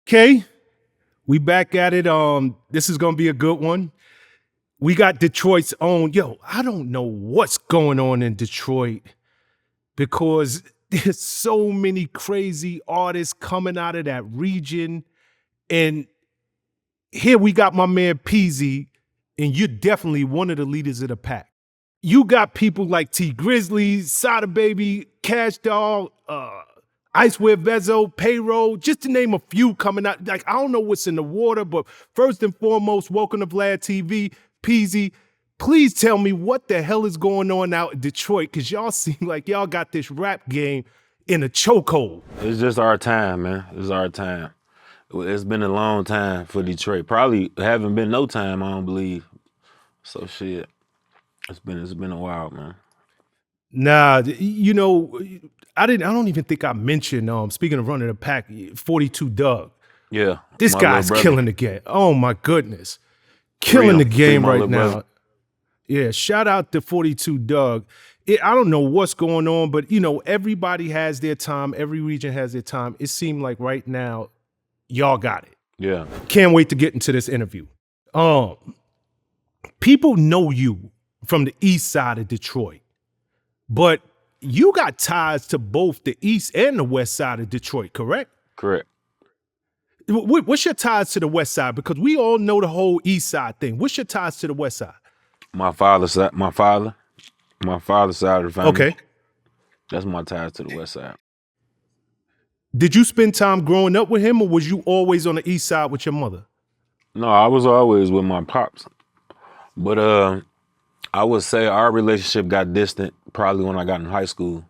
Okay, we back at it. This is gonna be a good one. We got Detroit's own. Yo, I don't know what's going on in Detroit because there's so many crazy artists coming out of that region. And here we got my man Peezy, and you're definitely one of the leaders of the pack. You got people like T Grizzly, Sada Baby, Cash Doll, Icewear Vezo, Payroll, just to name a few coming out. Like, I don't know what's in the water, but first and foremost, welcome to Vlad TV. Peezy, please tell me what the hell is going on out in Detroit, because y'all seem like y'all got this rap game in a chokehold. It's just our time, man. It's our time. It's been a long time for Detroit. Probably haven't been no time, I don't believe. So shit, it's been a while, man. Nah, you know, I don't even think I mentioned, speaking of running the pack, 42 Dugg. Yeah. This guy's killing the game. Oh my goodness. Killing the game right now. Brother. Yeah, shout out to 42 Dugg. I don't know what's going on, but you know, everybody has their time. Every region has their time. It seemed like right now, y'all got it. Yeah. Can't wait to get into this interview. People know you from the east side of Detroit, but you got ties to both the east and the west side of Detroit, correct? Correct. What's your ties to the west side? Because we all know the whole east side thing. What's your ties to the west side? My father's side of the family. Okay. That's my ties to the west side. Did you spend time growing up with him, or was you always on the east side with your mother? No, I was always with my pops. But I would say our relationship got distant probably when I got in high school.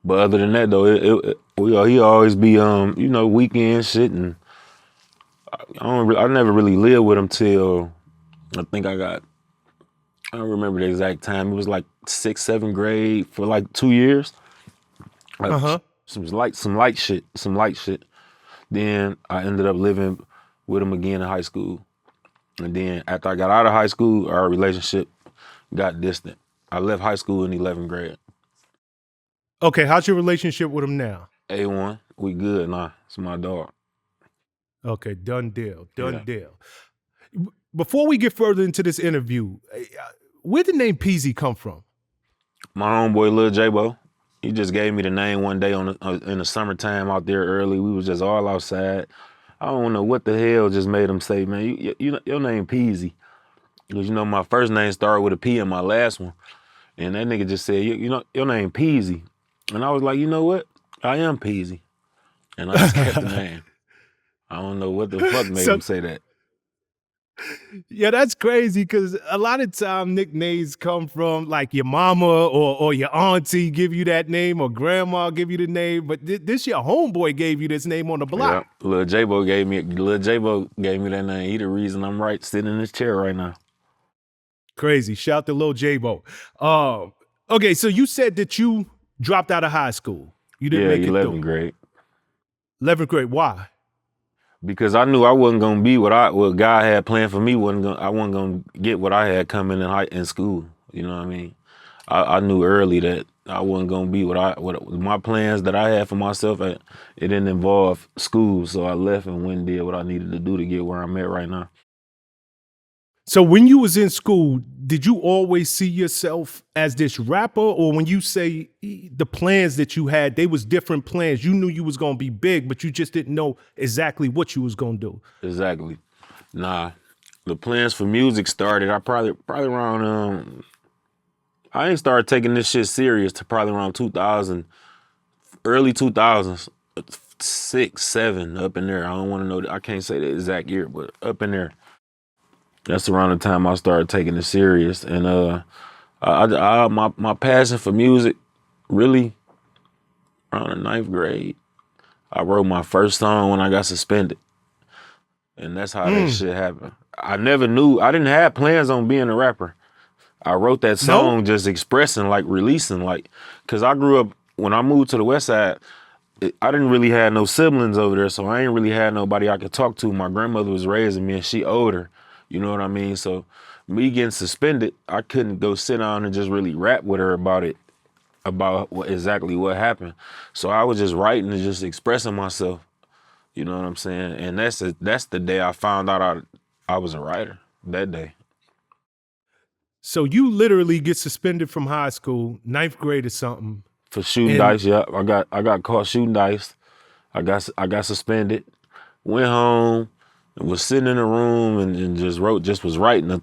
But other than that, though, he always be you know, weekend shit, and I never really lived with him till I think I don't remember the exact time. It was like 6th, 7th grade for like 2 years. Some light shit. Then I ended up living with him again in high school. And then after I got out of high school, our relationship got distant. I left high school in 11th grade. Okay, how's your relationship with him now? A1, we good now. It's my dog. Okay, done deal. Before we get further into this interview, where did the name Peezy come from? My homeboy Lil J-Bo, he just gave me the name one day in the summertime out there early. We was just all outside. I don't know what the hell just made him say, man, you know, your name Peezy. Because, you know, my first name started with a P and my last one. And that nigga just said, you know, your name Peezy. And I was like, you know what? I am Peezy. And I just kept the name. I don't know what the fuck made him say that. Yeah, that's crazy, because a lot of time nicknames come from like your mama or your auntie give you that name, or grandma give you the name, but this your homeboy gave you this name on the block. Yeah, Lil J-Bo gave me that name. He the reason I'm sitting in this chair right now. Crazy. Shout to Lil J-Bo. Okay, so you said that you dropped out of high school. You didn't make it 11th grade. 11th grade, why? Because I knew I wasn't gonna be what God had planned for me. I wasn't gonna get what I had coming in school. You know what I mean? I knew early that I wasn't gonna be what my plans that I had for myself. It didn't involve school, so I left and went and did what I needed to do to get where I'm at right now. So when you was in school, did you always see yourself as this rapper, or when you say the plans that you had, they was different plans? You knew you was gonna be big, but you just didn't know exactly what you was gonna do. Exactly. Nah, the plans for music started. I probably around I ain't started taking this shit serious to probably around 2000, early 2000s, 6, 7, up in there. I don't want to know. I can't say the exact year, but up in there. That's around the time I started taking it serious. And my passion for music, really, around the 9th grade, I wrote my first song when I got suspended. And that's how that shit happened. I never knew, I didn't have plans on being a rapper. I wrote that song just expressing, like releasing, like, cause I grew up, when I moved to the west side, I didn't really have no siblings over there, so I ain't really had nobody I could talk to. My grandmother was raising me and she older. You know what I mean? So me getting suspended, I couldn't go sit down and just really rap with her about it, about exactly what happened. So I was just writing and just expressing myself. You know what I'm saying? And that's the day I found out I was a writer. That day. So you literally get suspended from high school, 9th grade or something. For shooting And dice, yeah. I got caught shooting dice. I got suspended. Went home and was sitting in a room and was writing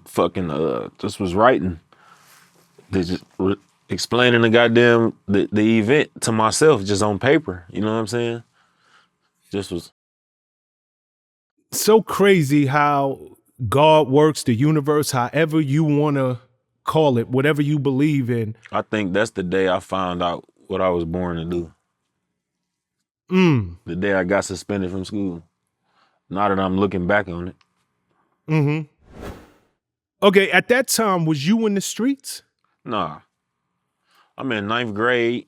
explaining the goddamn the event to myself just on paper. You know what I'm saying? Just was. so crazy how God works, the universe, however you want to call it, whatever you believe in. I think that's the day I found out what I was born to do. The day I got suspended from school. Now that I'm looking back on it. Mm-hmm. Okay, at that time, was you in the streets? Nah. I'm in 9th grade.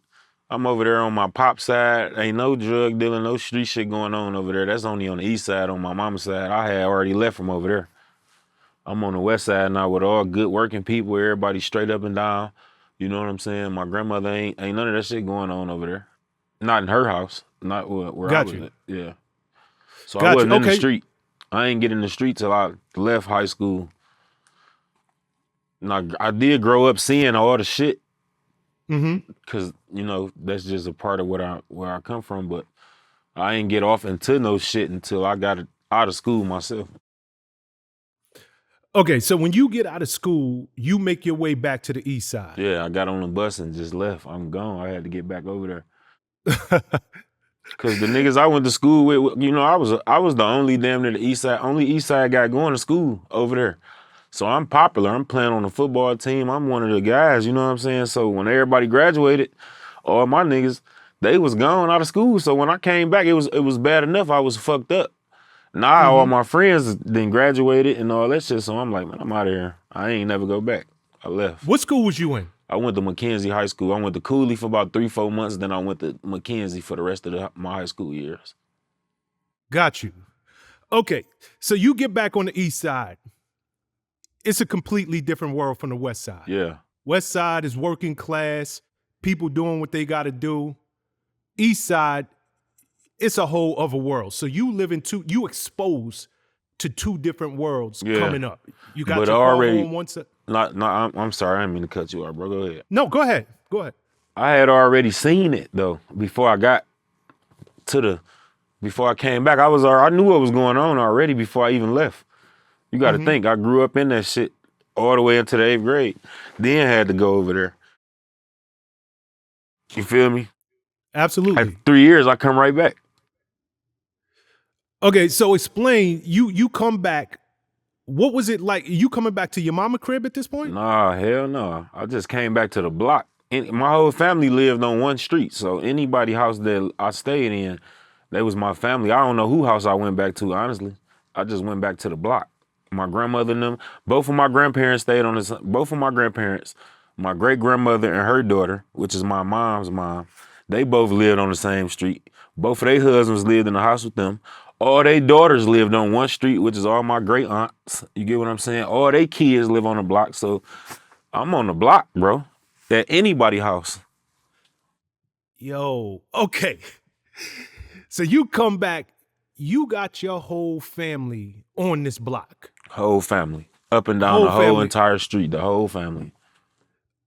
I'm over there on my pop side. Ain't no drug dealing, no street shit going on over there. That's only on the east side, on my mama's side. I had already left from over there. I'm on the west side now with all good working people, everybody straight up and down. You know what I'm saying? My grandmother ain't none of that shit going on over there. Not in her house. Not where I was at. Yeah. So I wasn't in the street. I ain't get in the street till I left high school. Now, I did grow up seeing all the shit. Cause you know that's just a part of where I come from, but I ain't get off into no shit until I got out of school myself. Okay, so when you get out of school, you make your way back to the east side. Yeah, I got on the bus and just left. I'm gone. I had to get back over there. Cause the niggas I went to school with, you know, I was the only damn near the only east side guy going to school over there. So I'm popular. I'm playing on the football team. I'm one of the guys, you know what I'm saying? So when everybody graduated, all my niggas, they was gone out of school. So when I came back, it was bad enough I was fucked up. Now all my friends then graduated and all that shit. So I'm like, man, I'm out of here. I ain't never go back. I left. What school was you in? I went to McKenzie High School. I went to Cooley for about 3-4 months. Then I went to McKenzie for the rest of my high school years. Got you. Okay, so you get back on the east side. It's a completely different world from the west side. Yeah. West side is working class, people doing what they got to do. East side, it's a whole other world. So you exposed to two different worlds coming up. You got your already on one side. I'm sorry, I didn't mean to cut you off, bro. Go ahead. No, go ahead. I had already seen it though before I came back. I knew what was going on already before I even left. You got to think, I grew up in that shit all the way into the 8th grade. Then had to go over there. You feel me? Absolutely. After 3 years, I come right back. Okay, so explain, you come back. What was it like? You coming back to your mama crib at this point? Nah, hell no. I just came back to the block. My whole family lived on one street, so anybody house that I stayed in, that was my family. I don't know who house I went back to, honestly. I just went back to the block. My grandmother and them, both of my grandparents stayed on this. Both of my grandparents, my great grandmother and her daughter, which is my mom's mom, they both lived on the same street. Both of their husbands lived in the house with them. All their daughters lived on one street, which is all my great aunts. You get what I'm saying? All their kids live on the block. So I'm on the block, bro. At anybody's house. Yo, okay. So you come back, you got your whole family on this block. Whole family. Up and down the whole entire street, the whole family.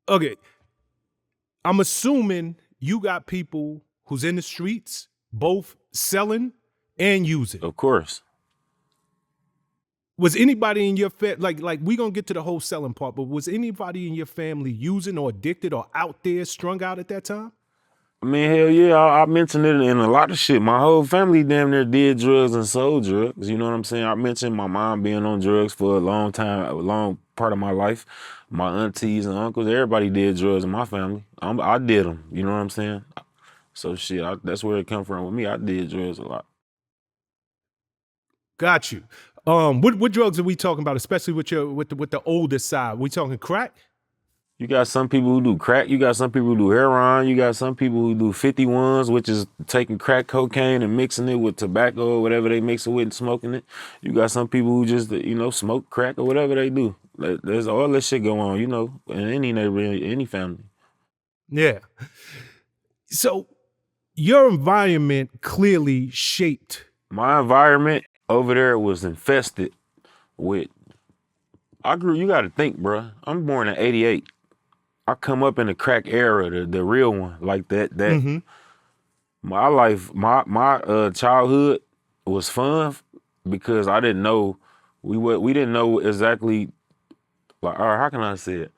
Okay. I'm assuming you got people who's in the streets, both selling and using. Of course. Was anybody in your family, like we gonna get to the whole selling part, but was anybody in your family using or addicted or out there strung out at that time? I mean, hell yeah, I mentioned it in a lot of shit. My whole family damn near did drugs and sold drugs. You know what I'm saying? I mentioned my mom being on drugs for a long time, a long part of my life. My aunties and uncles, everybody did drugs in my family. I did them. You know what I'm saying? So shit, that's where it come from with me. I did drugs a lot. Got you. What drugs are we talking about, especially with the oldest side? We talking crack? You got some people who do crack. You got some people who do heroin. You got some people who do 51s, which is taking crack cocaine and mixing it with tobacco or whatever they mix it with and smoking it. You got some people who just, smoke crack or whatever they do. There's all this shit going on, in any neighborhood, any family. Yeah. So your environment clearly shaped My environment over there was infested with. You got to think, bro. I'm born in '88. I come up in the crack era, the real one, like that. Mm-hmm. My life, my childhood was fun because I didn't know we didn't know exactly like, or how can I say it?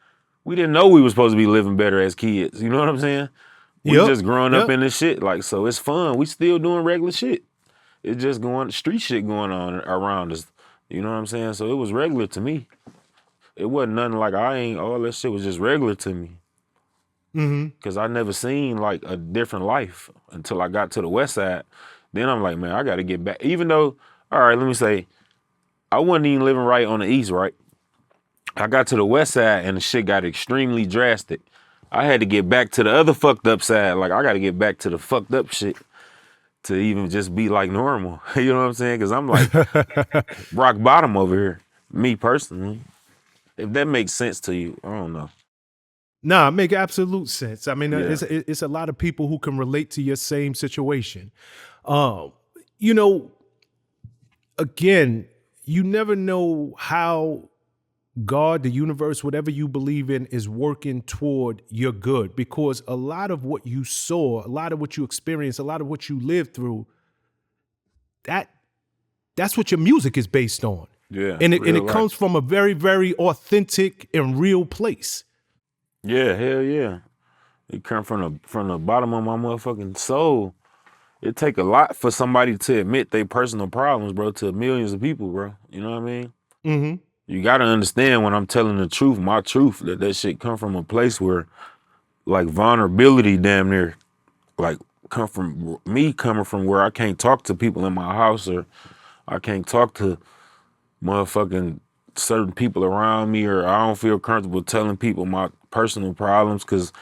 We didn't know we were supposed to be living better as kids. You know what I'm saying? We Yep. just growing up Yep. in this shit, like, so it's fun. We still doing regular shit. It's just street shit going on around us. You know what I'm saying? So it was regular to me. It wasn't nothing like all that shit was just regular to me. Mm-hmm. Cause I never seen like a different life until I got to the West Side. Then I'm like, man, I gotta get back. Even though, all right, let me say, I wasn't even living right on the East, right? I got to the West Side and the shit got extremely drastic. I had to get back to the other fucked up side. Like, I gotta get back to the fucked up shit to even just be like normal. You know what I'm saying? Cause I'm like rock bottom over here, me personally. If that makes sense to you, I don't know. Nah, make absolute sense. I mean, Yeah. it's a lot of people who can relate to your same situation. Um, you know, again, you never know how God, the universe, whatever you believe in, is working toward your good, because a lot of what you saw, a lot of what you experienced, a lot of what you lived through, that's what your music is based on. Yeah, And real it life. comes from a very, very authentic and real place. Yeah, hell yeah. It come from the bottom of my motherfucking soul. It take a lot for somebody to admit their personal problems, bro, to millions of people, bro. You know what I mean? Mm-hmm. You gotta understand when I'm telling the truth, my truth, that shit come from a place where, like, vulnerability damn near, like, come from me coming from where I can't talk to people in my house, or I can't talk to motherfucking certain people around me, or I don't feel comfortable telling people my personal problems because,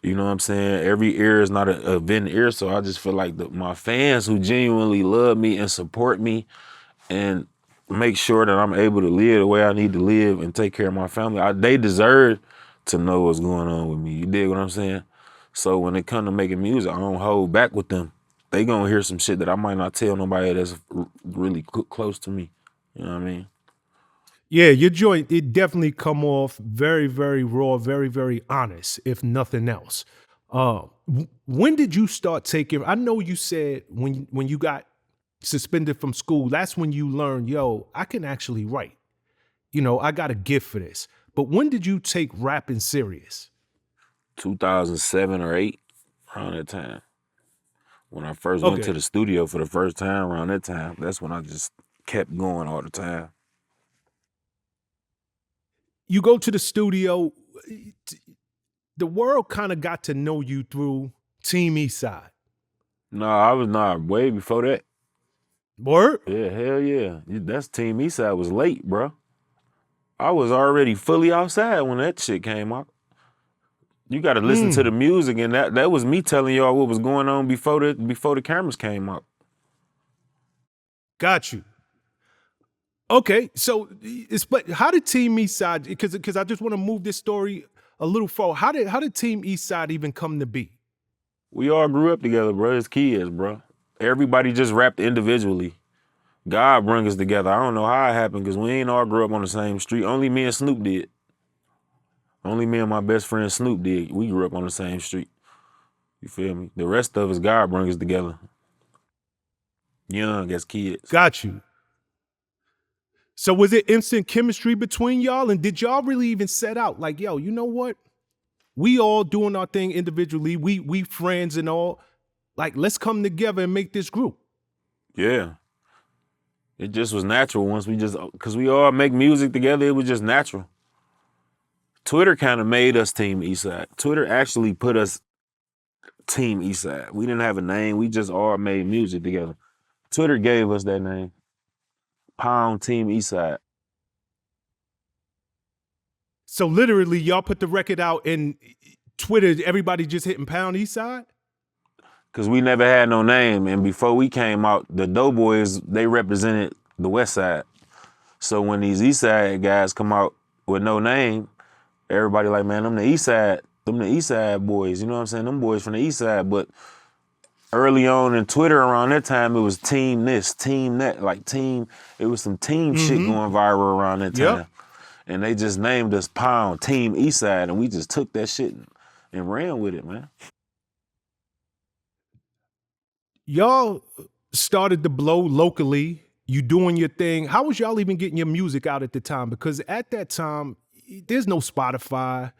you know what I'm saying, every ear is not a event ear. So I just feel like my fans who genuinely love me and support me and make sure that I'm able to live the way I need to live and take care of my family, they deserve to know what's going on with me. You dig what I'm saying? So when it comes to making music, I don't hold back with them. They gonna hear some shit that I might not tell nobody that's really close to me. You know what I mean? Yeah, your joint, it definitely come off very, very raw, very, very honest, if nothing else. When did you start taking, I know you said when you got suspended from school, that's when you learned, yo, I can actually write. You know, I got a gift for this. But when did you take rapping serious? 2007 or 8, around that time. When I first went to Okay. the studio for the first time, around that time, that's when I just kept going all the time. You go to the studio, the world kind of got to know you through Team Eastside. No, I was not way before that. Word? Yeah, hell yeah. That's Team Eastside was late, bro. I was already fully outside when that shit came out. You got to listen to the music, and that was me telling y'all what was going on before the cameras came out. Got you. Okay, so but how did Team Eastside? Because I just want to move this story a little forward. How did Team Eastside even come to be? We all grew up together, bro, as kids, bro. Everybody just rapped individually. God bring us together. I don't know how it happened because we ain't all grew up on the same street. Only me and Snoop did. Only me and my best friend Snoop did. We grew up on the same street. You feel me? The rest of us, God bring us together. Young as kids. Got you. So was it instant chemistry between y'all? And did y'all really even set out like, yo, you know what? We all doing our thing individually. We friends and all. Like, let's come together and make this group. Yeah. It just was natural because we all make music together, it was just natural. Twitter kind of made us Team Eastside. Twitter actually put us Team Eastside. We didn't have a name, we just all made music together. Twitter gave us that name. Pound Team Eastside. So literally, y'all put the record out and Twitter, everybody just hitting pound Eastside? Cause we never had no name. And before we came out, the Doughboyz, they represented the West Side. So when these Eastside guys come out with no name, everybody like, man, them the Eastside boys, you know what I'm saying? Them boys from the Eastside. But early on in Twitter around that time, it was team this, team that, like team. It was some team shit going viral around that Yep. time, and they just named us Pound Team Eastside, and we just took that shit and ran with it, man. Y'all started to blow locally. You doing your thing. How was y'all even getting your music out at the time? Because at that time, there's no Spotify.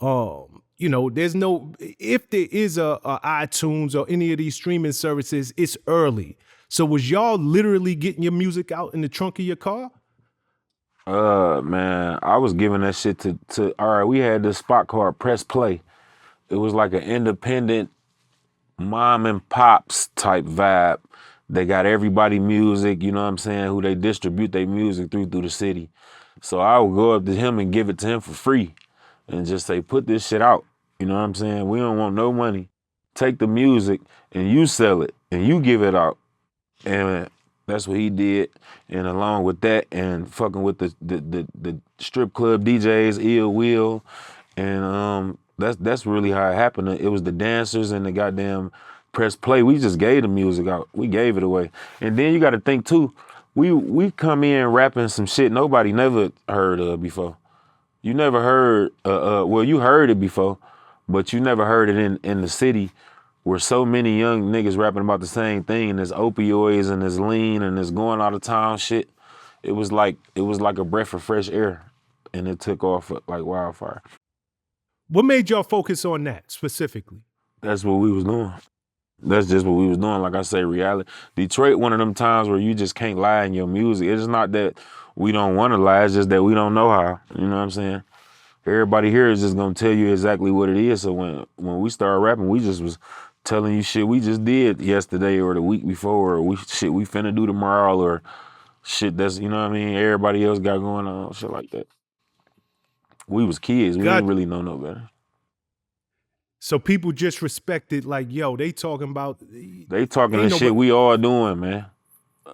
There's no, if there is a iTunes or any of these streaming services, it's early. So was y'all literally getting your music out in the trunk of your car? Man, I was giving that shit to. All right, we had this spot called Press Play. It was like an independent mom and pops type vibe. They got everybody music, you know what I'm saying, who they distribute their music through the city. So I would go up to him and give it to him for free and just say, put this shit out. You know what I'm saying? We don't want no money. Take the music and you sell it and you give it out. And that's what he did. And along with that and fucking with the strip club DJs, Ill Will, and that's really how it happened. It was the dancers and the goddamn Press Play. We just gave the music out. We gave it away. And then you got to think too. We come in rapping some shit nobody never heard of before. You never heard. Well, you heard it before, but you never heard it in the city where so many young niggas rapping about the same thing. And there's opioids and there's lean and there's going out of town shit. It was like a breath of fresh air, and it took off like wildfire. What made y'all focus on that specifically? That's what we was doing. That's just what we was doing. Like I say, reality. Detroit, one of them times where you just can't lie in your music. It's not that we don't want to lie. It's just that we don't know how. You know what I'm saying? Everybody here is just gonna tell you exactly what it is. So when we started rapping, we just was telling you shit we just did yesterday or the week before, or shit we finna do tomorrow, or shit that's, you know what I mean, everybody else got going on, shit like that. We was kids. We didn't really know no better. So people just respected, like, yo, they talking about. They talking the shit we all doing, man.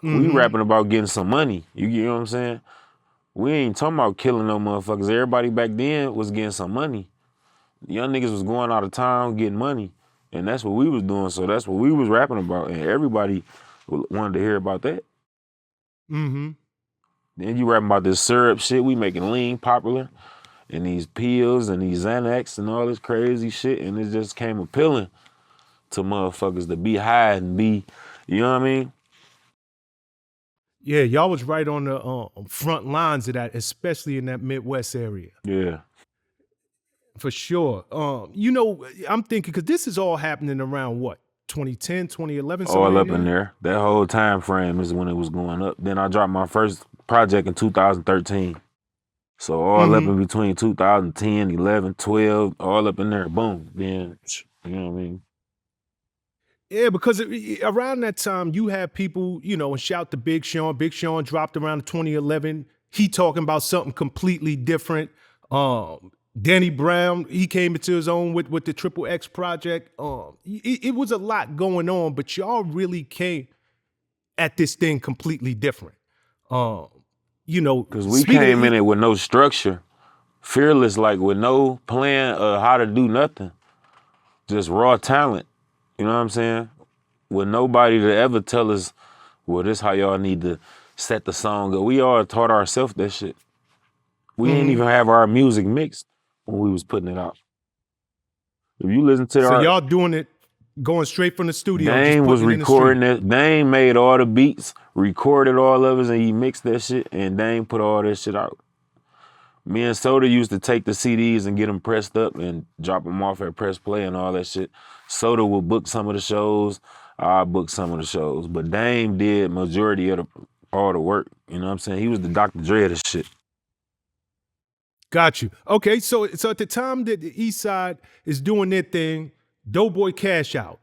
We rapping about getting some money. You know what I'm saying? We ain't talking about killing no motherfuckers. Everybody back then was getting some money. Young niggas was going out of town getting money. And that's what we was doing. So that's what we was rapping about. And everybody wanted to hear about that. Then you rapping about this syrup shit. We making lean popular. And these pills and these Xanax and all this crazy shit. And it just came appealing to motherfuckers to be high and be, you know what I mean? Yeah, y'all was right on the front lines of that, especially in that Midwest area. Yeah. For sure. I'm thinking, because this is all happening around what? 2010, 2011? All up in there. That whole time frame is when it was going up. Then I dropped my first project in 2013. So all up in between 2010, 11, 12, all up in there, boom. Then, you know what I mean? Yeah, because around that time, you had people, and shout to Big Sean. Big Sean dropped around 2011. He talking about something completely different. Danny Brown, he came into his own with the Triple X project. It was a lot going on, but y'all really came at this thing completely different. Because we came in it with no structure, fearless, like with no plan of how to do nothing. Just raw talent, you know what I'm saying? With nobody to ever tell us, well, this how y'all need to set the song up. We all taught ourselves that shit. We didn't even have our music mixed when we was putting it out. If you listen to so y'all doing it, going straight from the studio. Dane was recording it. Dane made all the beats, recorded all of us, and he mixed that shit, and Dane put all that shit out. Me and Soda used to take the CDs and get them pressed up and drop them off at Press Play and all that shit. Soda would book some of the shows. I booked some of the shows. But Dame did majority of all the work. You know what I'm saying? He was the Dr. Dre of the shit. Got you. Okay, so at the time that the Eastside is doing their thing, Doughboy Cashout,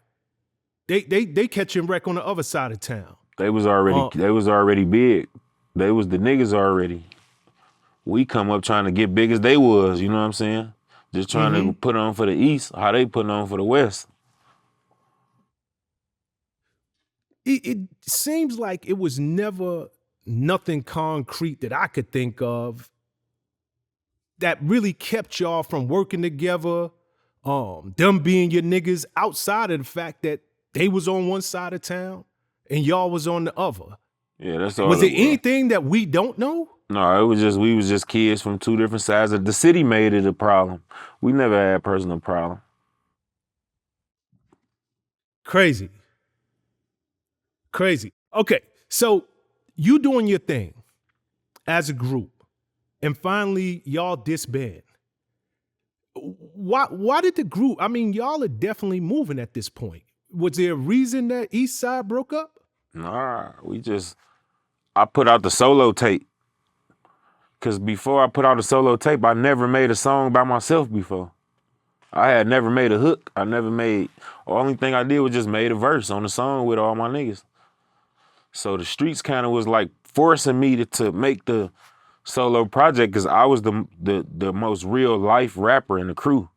they catching wreck on the other side of town. They was already big. They was the niggas already. We come up trying to get big as they was, you know what I'm saying? Just trying to put on for the East, how they putting on for the West. It seems like it was never nothing concrete that I could think of that really kept y'all from working together, them being your niggas, outside of the fact that they was on one side of town and y'all was on the other. Yeah, that's all. Was there anything that we don't know? No, it was just we was just kids from two different sides. The city made it a problem. We never had personal problem. Crazy. Okay, so you doing your thing as a group, and finally y'all disband. Why did the group? I mean, y'all are definitely moving at this point. Was there a reason that Eastside broke up? Nah, I put out the solo tape. Cause before I put out a solo tape, I never made a song by myself before. I had never made a hook. The only thing I did was just made a verse on the song with all my niggas. So the streets kind of was like forcing me to make the solo project because I was the most real life rapper in the crew.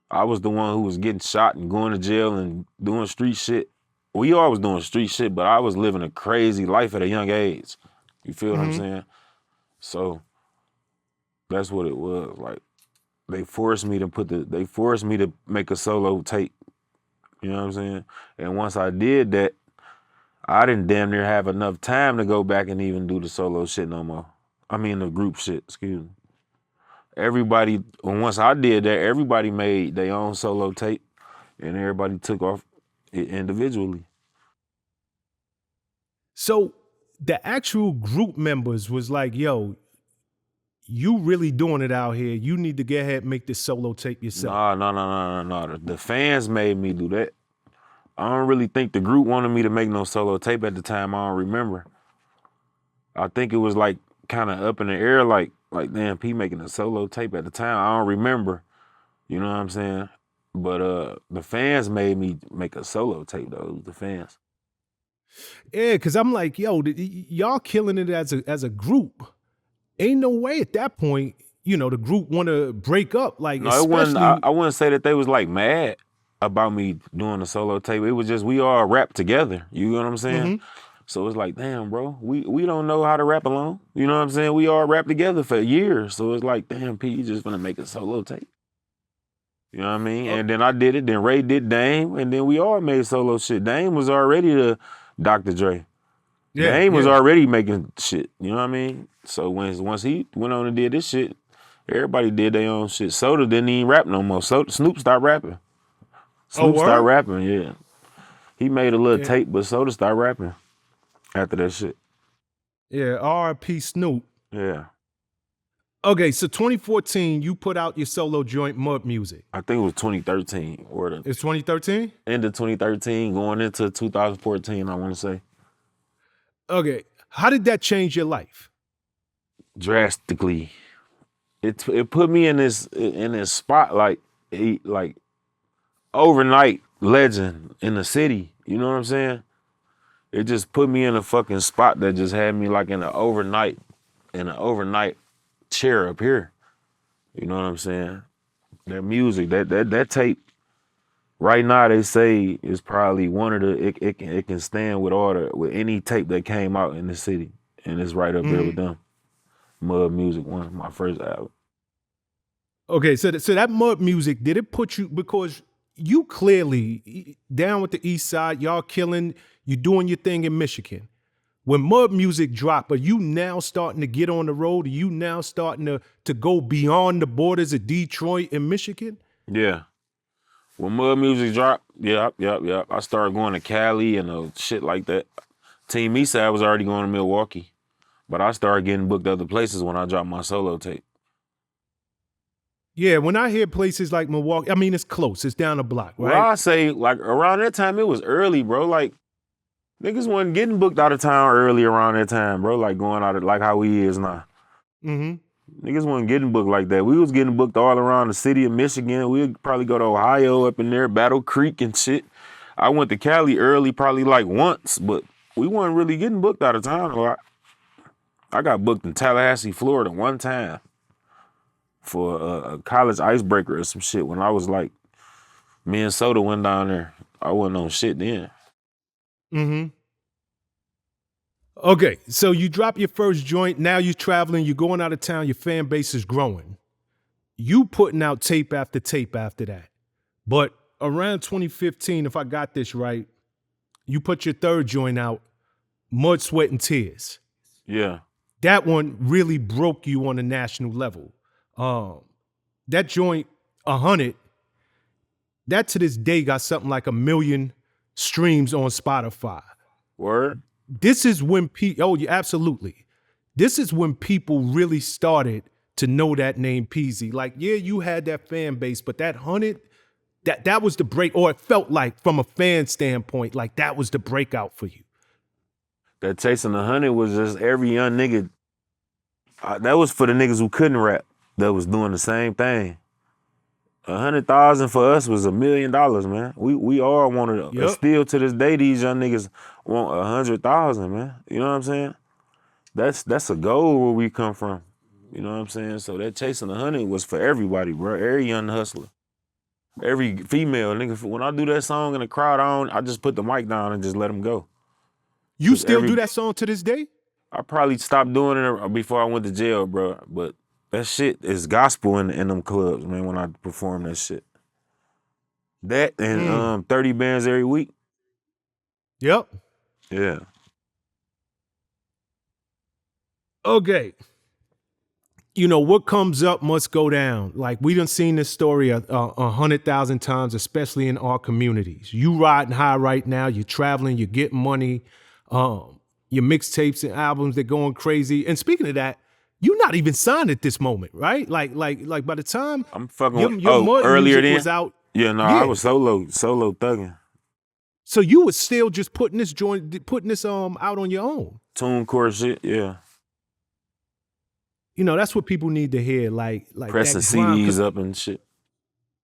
I was the one who was getting shot and going to jail and doing street shit. We all was doing street shit, but I was living a crazy life at a young age. You feel what I'm saying? So that's what it was. Like they forced me to make a solo tape. You know what I'm saying? And once I did that, I didn't damn near have enough time to go back and even do the solo shit no more. I mean the group shit, excuse me. Once I did that, everybody made their own solo tape and everybody took off individually. So the actual group members was like, yo, you really doing it out here. You need to get ahead and make this solo tape yourself. No. The fans made me do that. I don't really think the group wanted me to make no solo tape at the time. I don't remember. I think it was like kind of up in the air, like damn, P making a solo tape at the time. I don't remember. You know what I'm saying? But the fans made me make a solo tape though. It was the fans. Yeah, because I'm like, yo, y'all killing it as a group. Ain't no way at that point, you know, the group want to break up. Like, No, especially, I wouldn't say that they was like mad about me doing a solo tape. It was just we all rap together. You know what I'm saying? So it's like, damn, bro, we don't know how to rap alone. You know what I'm saying? We all rap together for years. So it's like, damn, P, you just gonna make a solo tape. You know what I mean? And then I did it, then Ray did Dame, and then we all made solo shit. Dame was already the Dr. Dre. Dame was already making shit. You know what I mean? So once he went on and did this shit, everybody did their own shit. Soda didn't even rap no more. Snoop stopped rapping. Snoop started rapping, yeah. He made a little tape, but Soda started rapping after that shit. Yeah, R.I.P. Snoop. Yeah. Okay, so 2014, you put out your solo joint, Mud Music. I think it was 2013. It's 2013? End of 2013, going into 2014, I want to say. Okay, how did that change your life? Drastically. It put me in this spotlight, like overnight legend in the city. You know what I'm saying? It just put me in a fucking spot that just had me like in an overnight chair up here. You know what I'm saying? That music, that tape, right now they say is probably one of the it can stand with any tape that came out in the city, and it's right up there with them. Mud Music, one of my first album. Okay, so that Mud Music, did it put you, because you clearly down with the East Side, y'all killing, you doing your thing in Michigan. When Mud Music dropped, are you now starting to get on the road? Are you now starting to go beyond the borders of Detroit and Michigan? Yeah. When Mud Music dropped, yep. I started going to Cali and shit like that. Team Eastside was already going to Milwaukee, but I started getting booked other places when I dropped my solo tape. Yeah, when I hear places like Milwaukee, I mean, it's close. It's down the block, right? Well, I say, like, around that time, it was early, bro. Like, niggas wasn't getting booked out of town early around that time, bro. Like, going out of, like how we is now. Niggas wasn't getting booked like that. We was getting booked all around the city of Michigan. We'd probably go to Ohio up in there, Battle Creek and shit. I went to Cali early, probably like once, but we weren't really getting booked out of town a lot. I got booked in Tallahassee, Florida one time for a college icebreaker or some shit when I was like, me and Soda went down there. I wasn't on shit then. Okay, so you drop your first joint, now you're traveling, you're going out of town, your fan base is growing. You putting out tape after tape after that. But around 2015, if I got this right, You put your third joint out, Mud, Sweat, and Tears. Yeah. That one really broke you on a national level. That joint, 100, that to this day got something like 1 million streams on Spotify. Word? This is when oh yeah, absolutely. This is when people really started to know that name Peezy. Like, yeah, you had that fan base, but that 100, that was the break, or it felt like from a fan standpoint, like that was the breakout for you. That Chasing the 100 was just every young nigga. That was for the niggas who couldn't rap that was doing the same thing. 100,000 for us was $1 million, man. We all wanted, Yep. still to this day, these young niggas want 100,000, man. You know what I'm saying? That's a goal where we come from. You know what I'm saying? So that Chasing the 100 was for everybody, bro. Every young hustler, every female nigga. When I do that song in the crowd, I just put the mic down and just let them go. You still do that song to this day? I probably stopped doing it before I went to jail, bro. But that shit is gospel in them clubs, man, when I perform that shit. That and 30 bands every week. Yep. Yeah. Okay. You know, what comes up must go down. Like, we done seen this story 100,000 times, especially in our communities. You riding high right now, you're traveling, you're getting money, your mixtapes and albums, they're going crazy. And speaking of that, you're not even signed at this moment, right? Like by the time I'm fucking your Mud earlier music then was out. Yeah, no, I was solo thugging. So you was still just putting this out on your own. TuneCore shit, yeah. You know, that's what people need to hear. Like pressing CDs up and shit.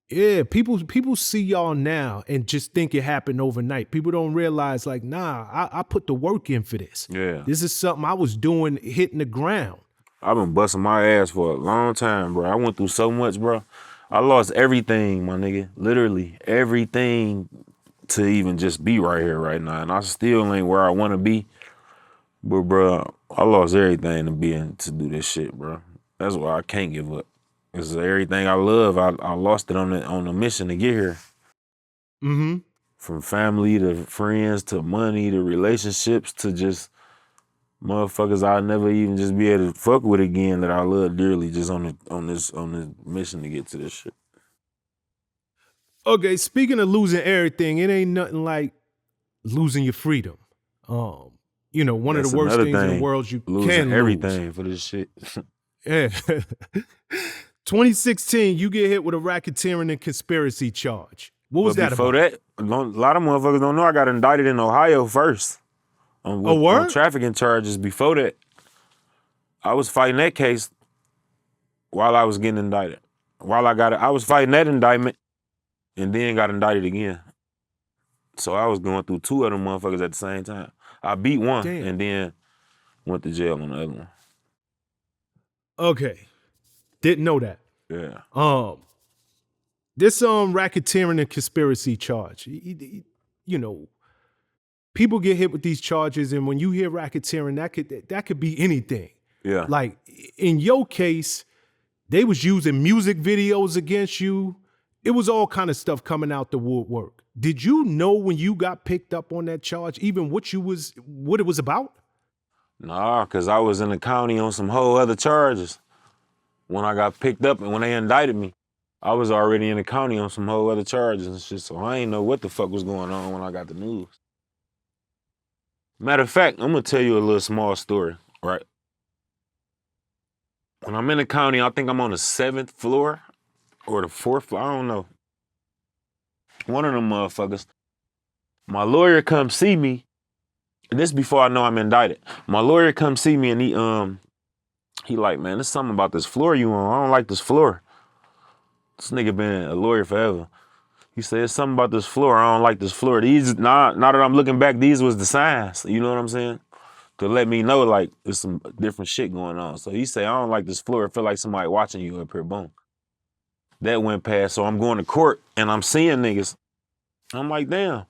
Yeah, people see y'all now and just think it happened overnight. People don't realize, like, nah, I put the work in for this. Yeah. This is something I was doing, hitting the ground. I've been busting my ass for a long time, bro. I went through so much, bro. I lost everything, my nigga. Literally everything to even just be right here right now. And I still ain't where I want to be. But, bro, I lost everything to do this shit, bro. That's why I can't give up. Because everything I love, I lost it on the mission to get here. Mm-hmm. From family to friends to money to relationships to just motherfuckers I'll never even just be able to fuck with again that I love dearly, just on this mission to get to this shit. Okay, speaking of losing everything, it ain't nothing like losing your freedom. You know, one of the worst things in the world you losing can everything lose. for this shit. Yeah. 2016, you get hit with a racketeering and conspiracy charge. What was that before about? That, a lot of motherfuckers don't know I got indicted in Ohio first. On trafficking charges. Before that, I was fighting that case while I was getting indicted. I was fighting that indictment and then got indicted again. So I was going through two of them motherfuckers at the same time. I beat one and then went to jail on the other one. Okay. Didn't know that. Yeah. This racketeering and conspiracy charge, you know, people get hit with these charges, and when you hear racketeering, that could be anything. Yeah. Like in your case, they was using music videos against you. It was all kind of stuff coming out the woodwork. Did you know when you got picked up on that charge, even what it was about? Nah, because I was in the county on some whole other charges. When I got picked up and when they indicted me, I was already in the county on some whole other charges and shit, so I ain't know what the fuck was going on when I got the news. Matter of fact, I'm gonna tell you a little small story, right? When I'm in the county, I think I'm on the 7th floor or the 4th floor, I don't know. One of them motherfuckers, my lawyer come see me, and this before I know I'm indicted. My lawyer come see me and he like, man, there's something about this floor you on. I don't like this floor. This nigga been a lawyer forever. He said, there's something about this floor. I don't like this floor. These, now that I'm looking back, these was the signs. You know what I'm saying? To let me know, like, there's some different shit going on. So he said, I don't like this floor. I feel like somebody watching you up here, boom. That went past. So I'm going to court and I'm seeing niggas. I'm like, damn.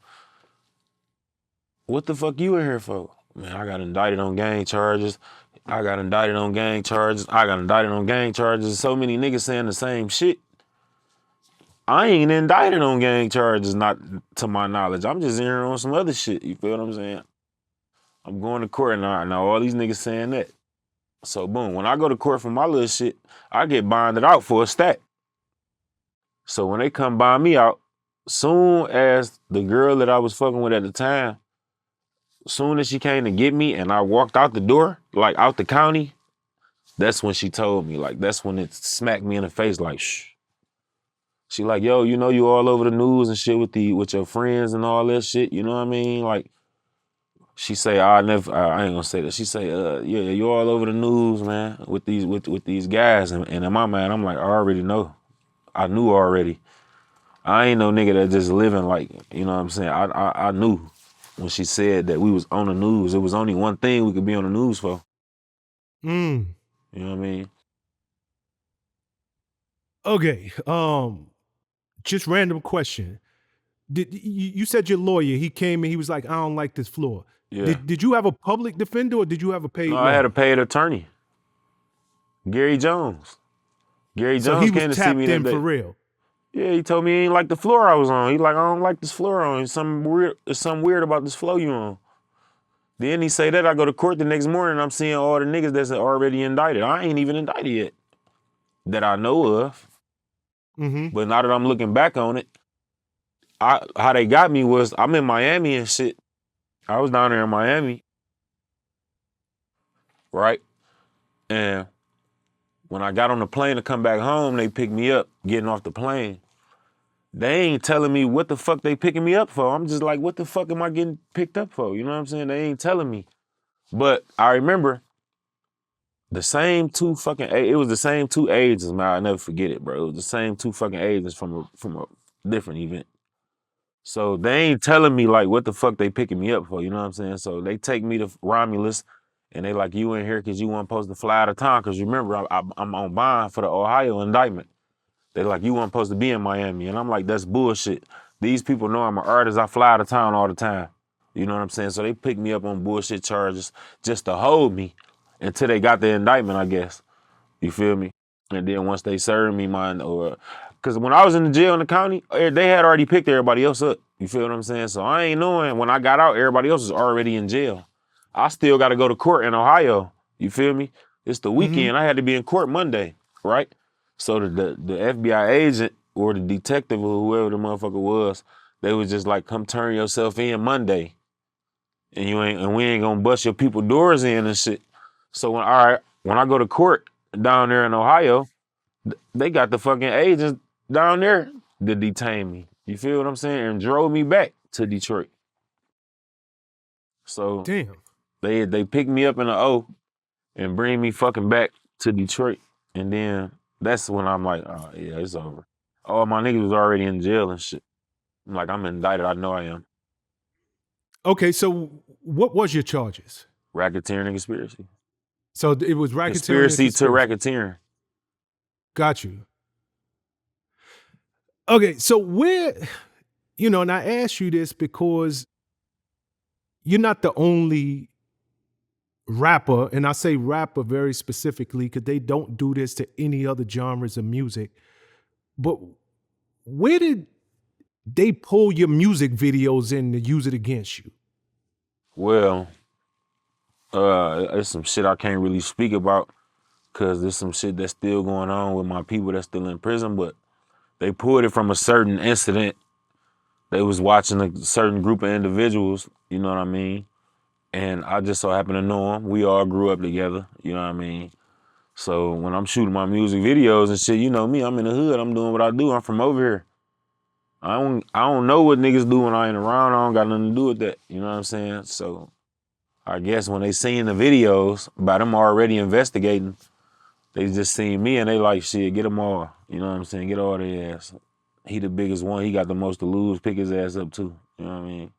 What the fuck you in here for? Man, I got indicted on gang charges. I got indicted on gang charges. I got indicted on gang charges. So many niggas saying the same shit. I ain't indicted on gang charges, not to my knowledge. I'm just in here on some other shit. You feel what I'm saying? I'm going to court now all these niggas saying that. So boom, when I go to court for my little shit, I get bonded out for a stack. So when they come bond me out, soon as the girl that I was fucking with at the time, soon as she came to get me and I walked out the door, like out the county, that's when she told me, like that's when it smacked me in the face, like shh. She like, yo, you know you all over the news and shit with your friends and all that shit, you know what I mean? Like, she say, I ain't gonna say that. She say, yeah, you all over the news, man, with these guys. And in my mind, I'm like, I already know. I knew already. I ain't no nigga that just living like, you know what I'm saying? I knew when she said that we was on the news. It was only one thing we could be on the news for. Mm. You know what I mean? Okay. Just random question. You said your lawyer, he came and he was like, I don't like this floor. Yeah. Did you have a public defender or did you have a paid No, lawyer? I had a paid attorney. Gary Jones. Gary So Jones he was came to see tapped me that in day. for real. Yeah, he told me he ain't like the floor I was on. He like, I don't like this floor on. There's something weird about this floor you on. Then he say that, I go to court the next morning, I'm seeing all the niggas that's already indicted. I ain't even indicted yet, that I know of. Mm-hmm. But now that I'm looking back on it, how they got me was, I'm in Miami and shit. I was down there in Miami, right? And when I got on the plane to come back home, they picked me up, getting off the plane. They ain't telling me what the fuck they picking me up for. I'm just like, what the fuck am I getting picked up for? You know what I'm saying? They ain't telling me. But I remember the same two fucking, it was the same two agents, man. I'll never forget it, bro. It was the same two fucking agents from a different event. So they ain't telling me like what the fuck they picking me up for, you know what I'm saying? So they take me to Romulus and they like, you in here because you weren't supposed to fly out of town. Because remember, I'm on bond for the Ohio indictment. They like, you weren't supposed to be in Miami. And I'm like, that's bullshit. These people know I'm an artist. I fly out of town all the time. You know what I'm saying? So they picked me up on bullshit charges just to hold me until they got the indictment, I guess. You feel me? And then once they served me mine, or because when I was in the jail in the county, they had already picked everybody else up. You feel what I'm saying? So I ain't knowing when I got out, everybody else was already in jail. I still got to go to court in Ohio. You feel me? It's the weekend. I had to be in court Monday, right? So the FBI agent or the detective or whoever the motherfucker was, they was just like, come turn yourself in Monday. And we ain't gonna bust your people doors in and shit. So when I go to court down there in Ohio, they got the fucking agents down there to detain me. You feel what I'm saying? And drove me back to Detroit. So Damn. they picked me up in the O and bring me fucking back to Detroit. And then that's when I'm like, oh yeah, it's over. All my niggas was already in jail and shit. I'm like, I'm indicted. I know I am. Okay, so what was your charges? Racketeering and conspiracy. So it was racketeering and Conspiracy to conspiracy. racketeering. Got you. Okay, so where, and I ask you this because you're not the only rapper, and I say rapper very specifically because they don't do this to any other genres of music. But where did they pull your music videos in to use it against you? Well, it's some shit I can't really speak about because there's some shit that's still going on with my people that's still in prison, but they pulled it from a certain incident. They was watching a certain group of individuals, you know what I mean? And I just so happen to know them. We all grew up together, you know what I mean? So when I'm shooting my music videos and shit, you know me, I'm in the hood, I'm doing what I do, I'm from over here. I don't know what niggas do when I ain't around, I don't got nothing to do with that, you know what I'm saying? So I guess when they seen the videos, by them already investigating, they just seen me and they like, shit, get them all. You know what I'm saying? Get all their ass. He the biggest one. He got the most to lose. Pick his ass up too. You know what I mean?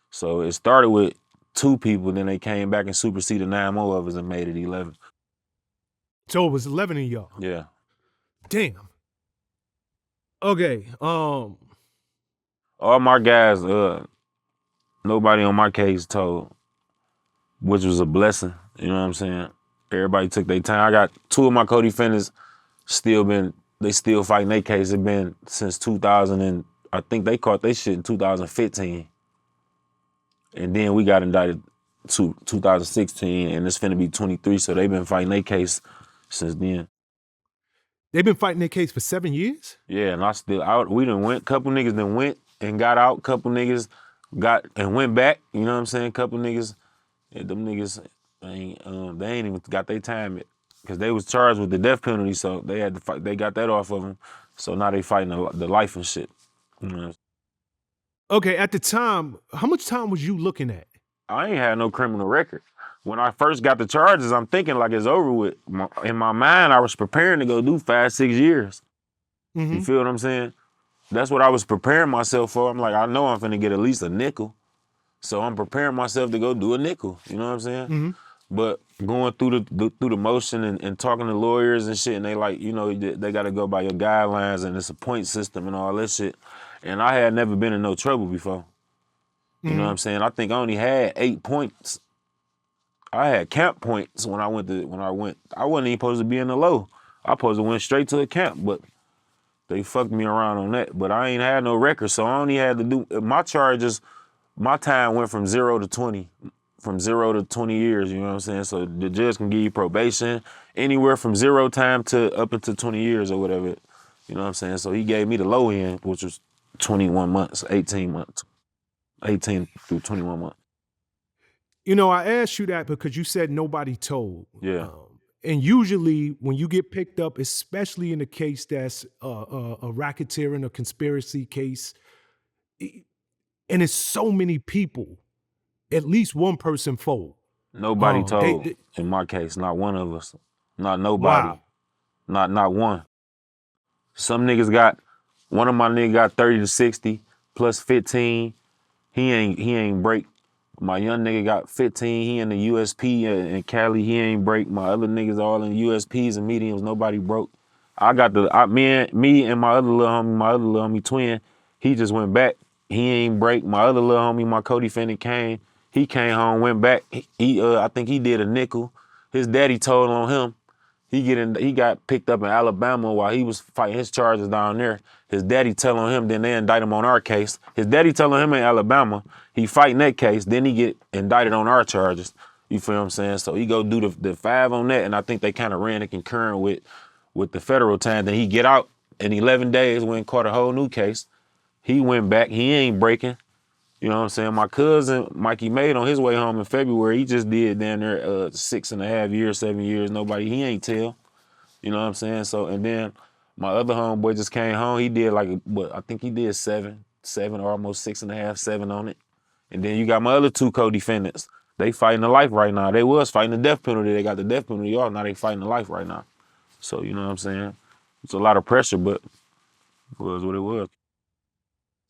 So it started with 2 people, then they came back and superseded 9 more of us and made it 11. So it was 11 of y'all. Yeah. Damn. Okay. All my guys, nobody on my case told, which was a blessing. You know what I'm saying? Everybody took their time. I got 2 of my co-defendants still been they still fighting their case. It been since 2000 and I think they caught they shit in 2015. And then we got indicted to 2016 and it's finna be 23. So they've been fighting their case since then. They've been fighting their case for 7 years? Yeah, and I still out. We done went. Couple niggas done went and got out. Couple niggas got and went back. You know what I'm saying? Couple niggas, them niggas they ain't even got their time yet because they was charged with the death penalty. So they had to fight. They got that off of them. So now they fighting the life and shit. You know? Okay, at the time, how much time was you looking at? I ain't had no criminal record. When I first got the charges, I'm thinking like it's over with. In my mind, I was preparing to go do 5-6 years. Mm-hmm. You feel what I'm saying? That's what I was preparing myself for. I'm like, I know I'm finna get at least a nickel. So I'm preparing myself to go do a nickel. You know what I'm saying? Mm-hmm. But going through the motion and talking to lawyers and shit, and they like, you know, they gotta go by your guidelines and it's a point system and all that shit. And I had never been in no trouble before. You know what I'm saying? I think I only had 8 points. I had camp points when I went. I wasn't even supposed to be in the low. I supposed to went straight to the camp, but they fucked me around on that. But I ain't had no record, so I only had to do my charges. My time went from 0 to 20, from 0 to 20 years. You know what I'm saying? So the judge can give you probation anywhere from 0 time to up into 20 years or whatever. You know what I'm saying? So he gave me the low end, which was 21 months, 18 months, 18 through 21 months. You know, I asked you that because you said nobody told. Yeah. And usually when you get picked up, especially in a case that's a racketeering or conspiracy case, and it's so many people, at least one person fold. Nobody told, in my case, not one of us. Not nobody. Wow. Not one. Some niggas one of my niggas got 30 to 60 plus 15. He ain't break. My young nigga got 15. He in the USP in Cali. He ain't break. My other niggas all in USPs and mediums. Nobody broke. I got me and my other little homie twin. He just went back. He ain't break. My other little homie, my co-defendant came. He came home, went back. I think he did a nickel. His daddy told on him. He got picked up in Alabama while he was fighting his charges down there. His daddy telling him, then they indict him on our case. His daddy telling him in Alabama, he fighting that case, then he get indicted on our charges. You feel what I'm saying? So he go do the 5 on that, and I think they kind of ran it concurrent with the federal time. Then he get out in 11 days, went and caught a whole new case. He went back, he ain't breaking. You know what I'm saying? My cousin, Mikey Made, on his way home in February, he just did down there 6.5 years, 7 years. He ain't tell. You know what I'm saying? So, and then my other homeboy just came home. He did I think he did 7 or almost 6.5, 7 on it. And then you got my other 2 co-defendants. They fighting the life right now. They was fighting the death penalty. They got the death penalty off. Now they fighting the life right now. So, you know what I'm saying? It's a lot of pressure, but it was what it was.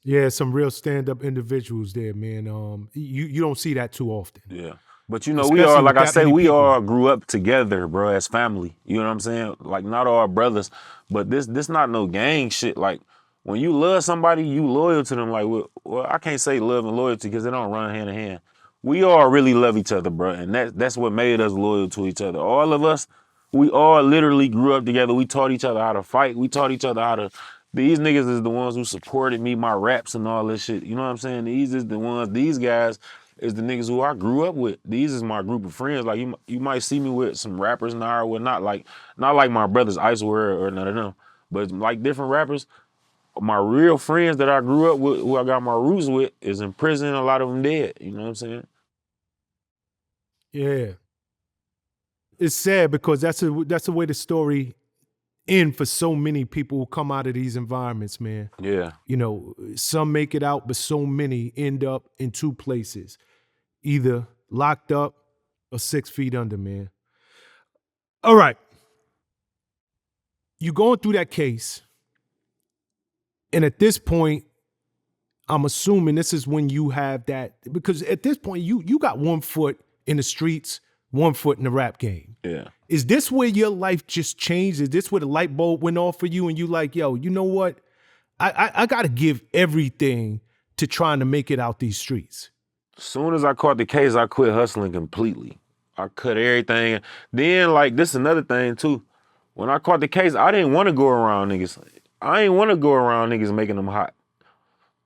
Yeah, some real stand-up individuals there, man. You don't see that too often. Yeah. But you know, we all, like I say, we people. all grew up together, bro, as family. You know what I'm saying? Like, not all brothers, but this not no gang shit. Like, when you love somebody, you loyal to them. Like, well, I can't say love and loyalty because they don't run hand in hand. We all really love each other, bro, and that's what made us loyal to each other. All of us, we all literally grew up together. We taught each other how to fight. We taught each other how to. These niggas is the ones who supported me, my raps and all this shit. You know what I'm saying? These guys is the niggas who I grew up with. These is my group of friends. Like, you might see me with some rappers now or whatnot. Like, not like my brothers Icewear or none of them, but like different rappers. My real friends that I grew up with, who I got my roots with, is in prison. A lot of them dead. You know what I'm saying? Yeah. It's sad because that's the way the story ends for so many people who come out of these environments, man. Yeah. You know, some make it out, but so many end up in 2 places, either locked up or 6 feet under, man. All right. You going through that case, and at this point, I'm assuming this is when you have that, because at this point, you got 1 foot in the streets, 1 foot in the rap game. Yeah. Is this where your life just changed? Is this where the light bulb went off for you and you like, yo, you know what? I got to give everything to trying to make it out these streets? As soon as I caught the case, I quit hustling completely. I cut everything. Then, like, this is another thing, too. When I caught the case, I didn't want to go around niggas. I ain't want to go around niggas making them hot.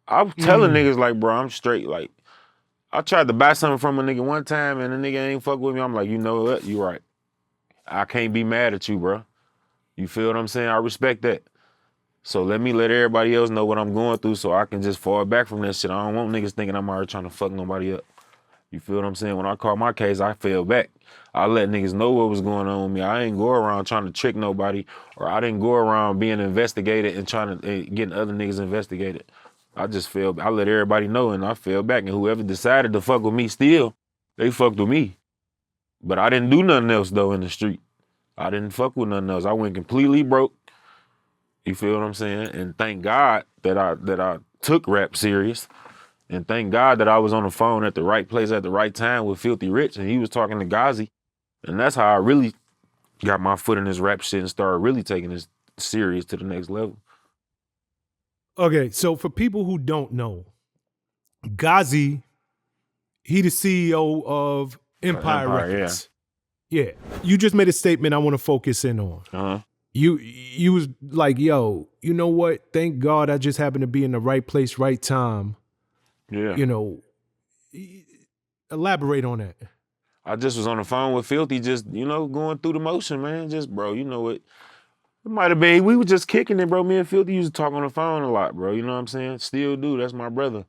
I was telling niggas like, bro, I'm straight. Like, I tried to buy something from a nigga one time and the nigga ain't fuck with me. I'm like, you know what? You right. I can't be mad at you, bro. You feel what I'm saying? I respect that. So let me let everybody else know what I'm going through so I can just fall back from that shit. I don't want niggas thinking I'm already trying to fuck nobody up. You feel what I'm saying? When I caught my case, I fell back. I let niggas know what was going on with me. I ain't go around trying to trick nobody, or I didn't go around being investigated and trying to getting other niggas investigated. I just fell. I let everybody know, and I fell back. And whoever decided to fuck with me still, they fucked with me. But I didn't do nothing else though in the street. I didn't fuck with nothing else. I went completely broke. You feel what I'm saying? And thank God that I took rap serious. And thank God that I was on the phone at the right place at the right time with Filthy Rich, and he was talking to Ghazi. And that's how I really got my foot in this rap shit and started really taking this serious to the next level. Okay, so for people who don't know, Ghazi, he the CEO of Empire Records. Yeah. You just made a statement I want to focus in on. Uh-huh. You was like, yo, you know what? Thank God I just happened to be in the right place, right time. Yeah. You know, elaborate on that. I just was on the phone with Filthy, just, you know, going through the motion, man. Just, bro, you know what? It might have been, we were just kicking it, bro. Me and Filthy used to talk on the phone a lot, bro. You know what I'm saying? Still do. That's my brother.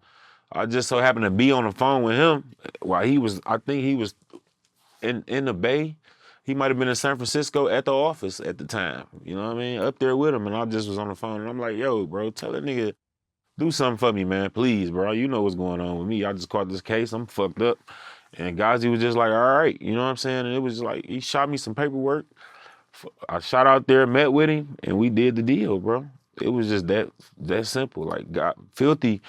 I just so happened to be on the phone with him while he was, I think he was in the Bay. He might have been in San Francisco at the office at the time. You know what I mean? Up there with him, and I just was on the phone, and I'm like, yo, bro, tell that nigga, do something for me, man, please, bro. You know what's going on with me. I just caught this case. I'm fucked up. And Ghazi was just like, all right, you know what I'm saying? And it was like, he shot me some paperwork. I shot out there, met with him, and we did the deal, bro. It was just that simple. Like, Filthy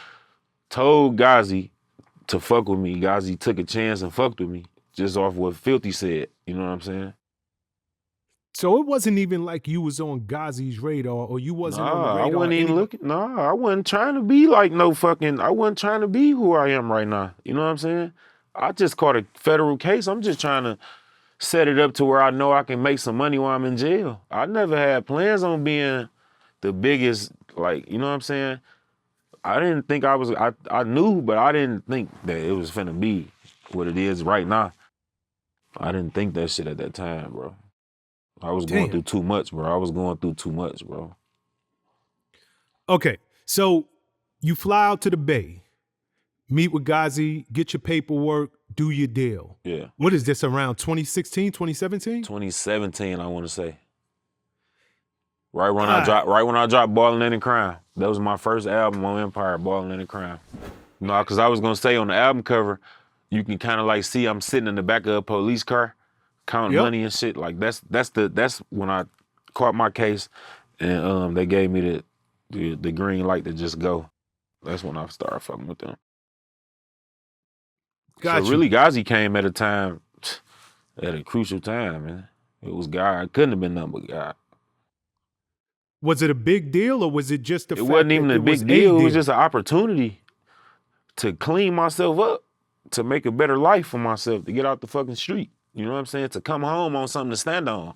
told Ghazi to fuck with me. Ghazi took a chance and fucked with me just off what Filthy said. You know what I'm saying? So it wasn't even like you was on Ghazi's radar or you wasn't on the radar. I wasn't even looking. Nah, I wasn't trying to be like no fucking, I wasn't trying to be who I am right now. You know what I'm saying? I just caught a federal case. I'm just trying to set it up to where I know I can make some money while I'm in jail. I never had plans on being the biggest, like, you know what I'm saying? I didn't think I knew, but I didn't think that it was finna be what it is right now. I didn't think that shit at that time, bro. I was going through too much, bro. I was going through too much, bro. Okay, so you fly out to the Bay, meet with Ghazi, get your paperwork, do your deal. Yeah. What is this, around 2016, 2017? 2017, I want to say. Right when I dropped Ballin' in Crime. That was my first album on Empire, Ballin' in Crime. No, because I was gonna say on the album cover, you can kind of like see I'm sitting in the back of a police car, counting money and shit. Like that's when I caught my case, and they gave me the green light to just go. That's when I started fucking with them. Gotcha. So really, Ghazi came at a crucial time, man. It was God. It couldn't have been nothing but God. Was it a big deal or was it just the fact that it wasn't even a big deal. It was just an opportunity to clean myself up, to make a better life for myself, to get out the fucking street. You know what I'm saying? To come home on something to stand on.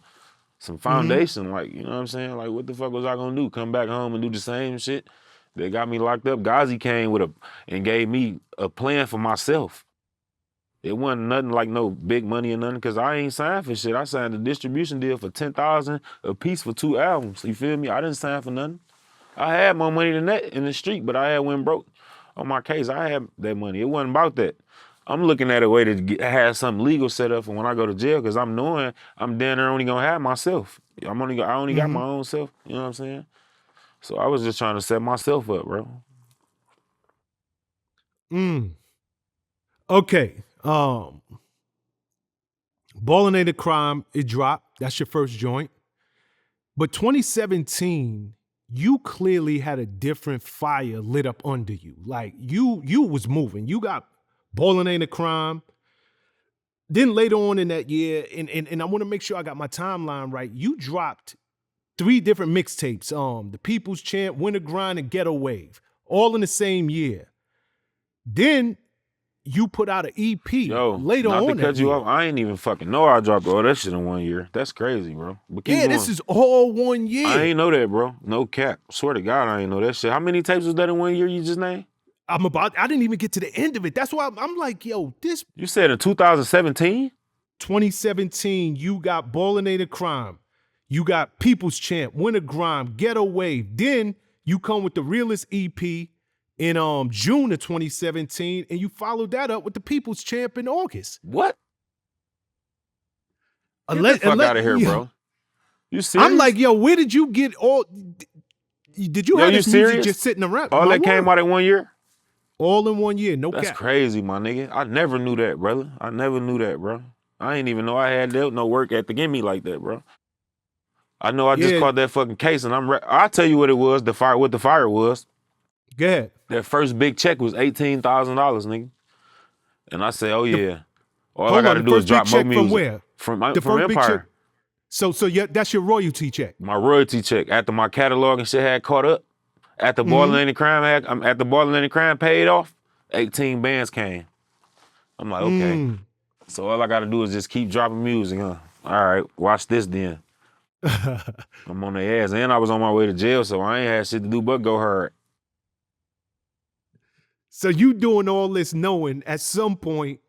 Some foundation, like, you know what I'm saying? Like, what the fuck was I gonna do? Come back home and do the same shit? They got me locked up. Ghazi came and gave me a plan for myself. It wasn't nothing like no big money or nothing, because I ain't signed for shit. I signed a distribution deal for $10,000 a piece for 2 albums. You feel me? I didn't sign for nothing. I had more money than that in the street, but I had went broke on my case. I had that money. It wasn't about that. I'm looking at a way to have something legal set up for when I go to jail, because I'm knowing I'm down there only gonna have myself. I only got my own self. You know what I'm saying? So I was just trying to set myself up, bro. Okay. Ballin' Ain't a Crime, it dropped. That's your first joint. But 2017, you clearly had a different fire lit up under you. Like you was moving. You got Ballin' Ain't a Crime. Then later on in that year, and I want to make sure I got my timeline right, you dropped 3 different mixtapes. The People's Champ, Winter Grind, and Ghetto Wave, all in the same year. Then you put out an EP Yo, later not to on cut that you year. off, I ain't even fucking know I dropped all that shit in 1 year. That's crazy, bro. But keep Yeah, going. this is all 1 year. I ain't know that, bro. No cap. Swear to God, I ain't know that shit. How many tapes was that in 1 year you just named? I didn't even get to the end of it. That's why I'm like, yo, this You said in 2017? 2017, you got Ballinated Crime. You got People's Champ, Winter Grime, Ghetto Wave. Then you come with the Realest EP in June of 2017, and you followed that up with the People's Champ in August. What? Get the fuck out of here, bro. You serious? I'm like, yo, where did you get all? Did you have this music just sitting around? All that came out in 1 year? All in 1 year, no cap. That's crazy, my nigga. I never knew that, brother. I never knew that, bro. I ain't even know I had no work ethic in me like that, bro. I know I just caught that fucking case, and I'll tell you what it was. What the fire was. Go ahead. That first big check was $18,000, nigga. And I say, oh yeah, all I got to do is drop more music. From where? From Check. Empire. So yeah, that's your royalty check. My royalty check after my catalog and shit had caught up. After Balling and Crime paid off, 18 bands came. I'm like, okay. So all I got to do is just keep dropping music, huh? All right, watch this then. I'm on their ass, and I was on my way to jail, so I ain't had shit to do but go hard. So you doing all this knowing at some point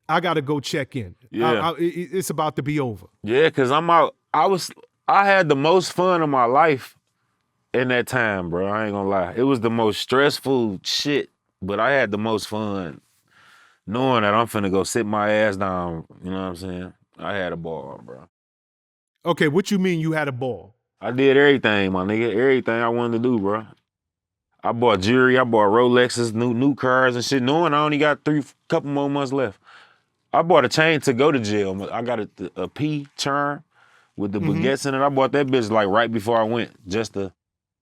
I gotta go check in. Yeah, it's about to be over. Yeah, cause I'm out. I had the most fun of my life in that time, bro. I ain't gonna lie. It was the most stressful shit, but I had the most fun knowing that I'm finna go sit my ass down. You know what I'm saying? I had a ball, bro. Okay, what you mean you had a ball? I did everything, my nigga. Everything I wanted to do, bro. I bought jewelry, I bought Rolexes, new cars and shit, knowing I only got couple more months left. I bought a chain to go to jail. I got a P charm with the baguettes in it. I bought that bitch like right before I went.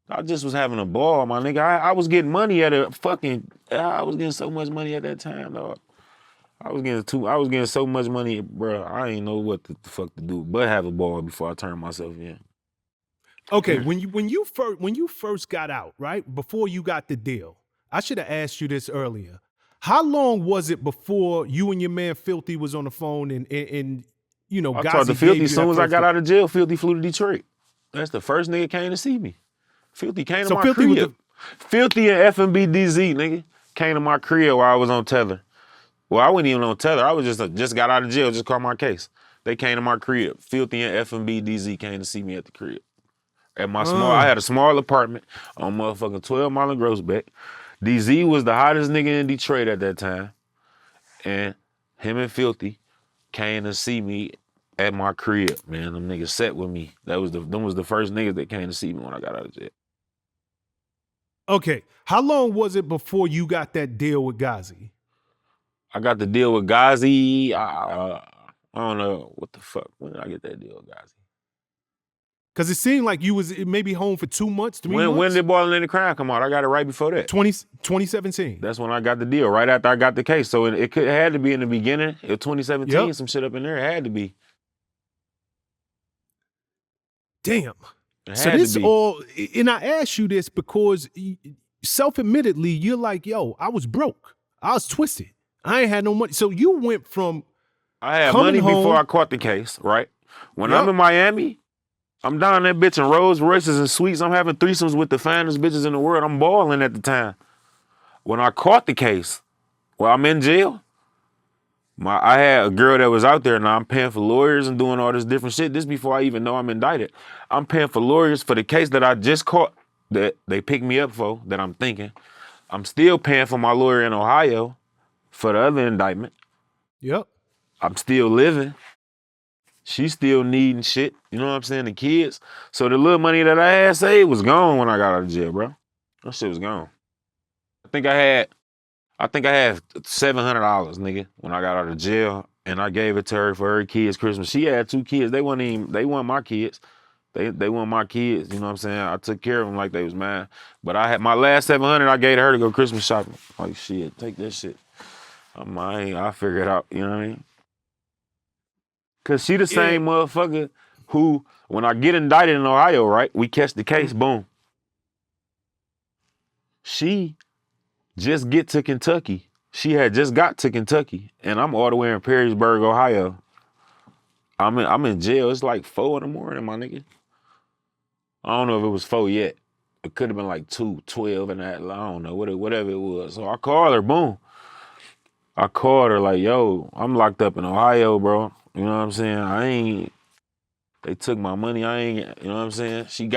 I just was having a ball, my nigga. I was getting money I was getting so much money at that time, dog. I was getting so much money, bro. I ain't know what the fuck to do but have a ball before I turned myself in. Okay, when you first got out, right? Before you got the deal, I should have asked you this earlier. How long was it before you and your man Filthy was on the phone and you know, I talked to Filthy as soon as I got out of jail. Filthy flew to Detroit. That's the first nigga came to see me. Filthy came to my crib. Filthy and FMBDZ, nigga, came to my crib while I was on tether. Well, I wasn't even on tether. I was just got out of jail, just caught my case. They came to my crib. Filthy and FMBDZ came to see me at the crib. At my I had a small apartment on motherfucking 12 Mile and Grossbeck. DZ was the hottest nigga in Detroit at that time. And him and Filthy came to see me at my crib, man. Them niggas sat with me. Them was the first niggas that came to see me when I got out of jail. Okay. How long was it before you got that deal with Ghazi? I got the deal with Ghazi. I don't know what the fuck. When did I get that deal with Ghazi? Because it seemed like you was maybe home for 2 months, 3 months. When did Balling and Crime come out? I got it right before that. 2017. That's when I got the deal, right after I got the case. So it had to be in the beginning of 2017, some shit up in there. It had to be. Damn. So this all, and I asked you this because self-admittedly, you're like, yo, I was broke. I was twisted. I ain't had no money. So you went from I had money before I caught the case, right? When I'm in Miami, I'm down that bitch in Rolls Royces and suites. I'm having threesomes with the finest bitches in the world. I'm balling at the time. When I caught the case, while I'm in jail, I had a girl that was out there. Now I'm paying for lawyers and doing all this different shit. This before I even know I'm indicted. I'm paying for lawyers for the case that I just caught that they picked me up for, that I'm thinking. I'm still paying for my lawyer in Ohio for the other indictment. Yep. I'm still living. She's still needing shit. You know what I'm saying? The kids. So the little money that I had saved was gone when I got out of jail, bro. That shit was gone. I think I had $700, nigga, when I got out of jail, and I gave it to her for her kids' Christmas. She had 2 kids. They weren't my kids. They weren't my kids. You know what I'm saying? I took care of them like they was mine. But I had my last $700. I gave to her to go Christmas shopping. Like, shit, take this shit. I'll figure it out. You know what I mean? Cause she the same motherfucker who, when I get indicted in Ohio, right? We catch the case, boom. She just get to Kentucky. She had just got to Kentucky, and I'm all the way in Perrysburg, Ohio. I'm in jail. It's like 4 in the morning, my nigga. I don't know if it was 4 yet. It could have been like 2, 12 and that. I don't know, whatever it was. So I called her, boom. I called her like, yo, I'm locked up in Ohio, bro. You know what I'm saying? They took my money. You know what I'm saying? She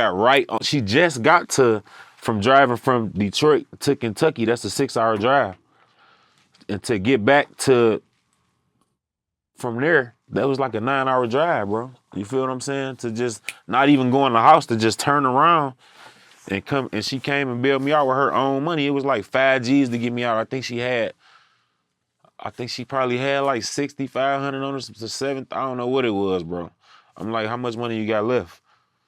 just got from driving from Detroit to Kentucky. That's a 6-hour drive. And to get back from there, that was like a 9-hour drive, bro. You feel what I'm saying? To just not even go in the house, to just turn around and come. And she came and bailed me out with her own money. It was like 5 G's to get me out. I think she probably had like 6,500 on her to 7th. I don't know what it was, bro. I'm like, how much money you got left?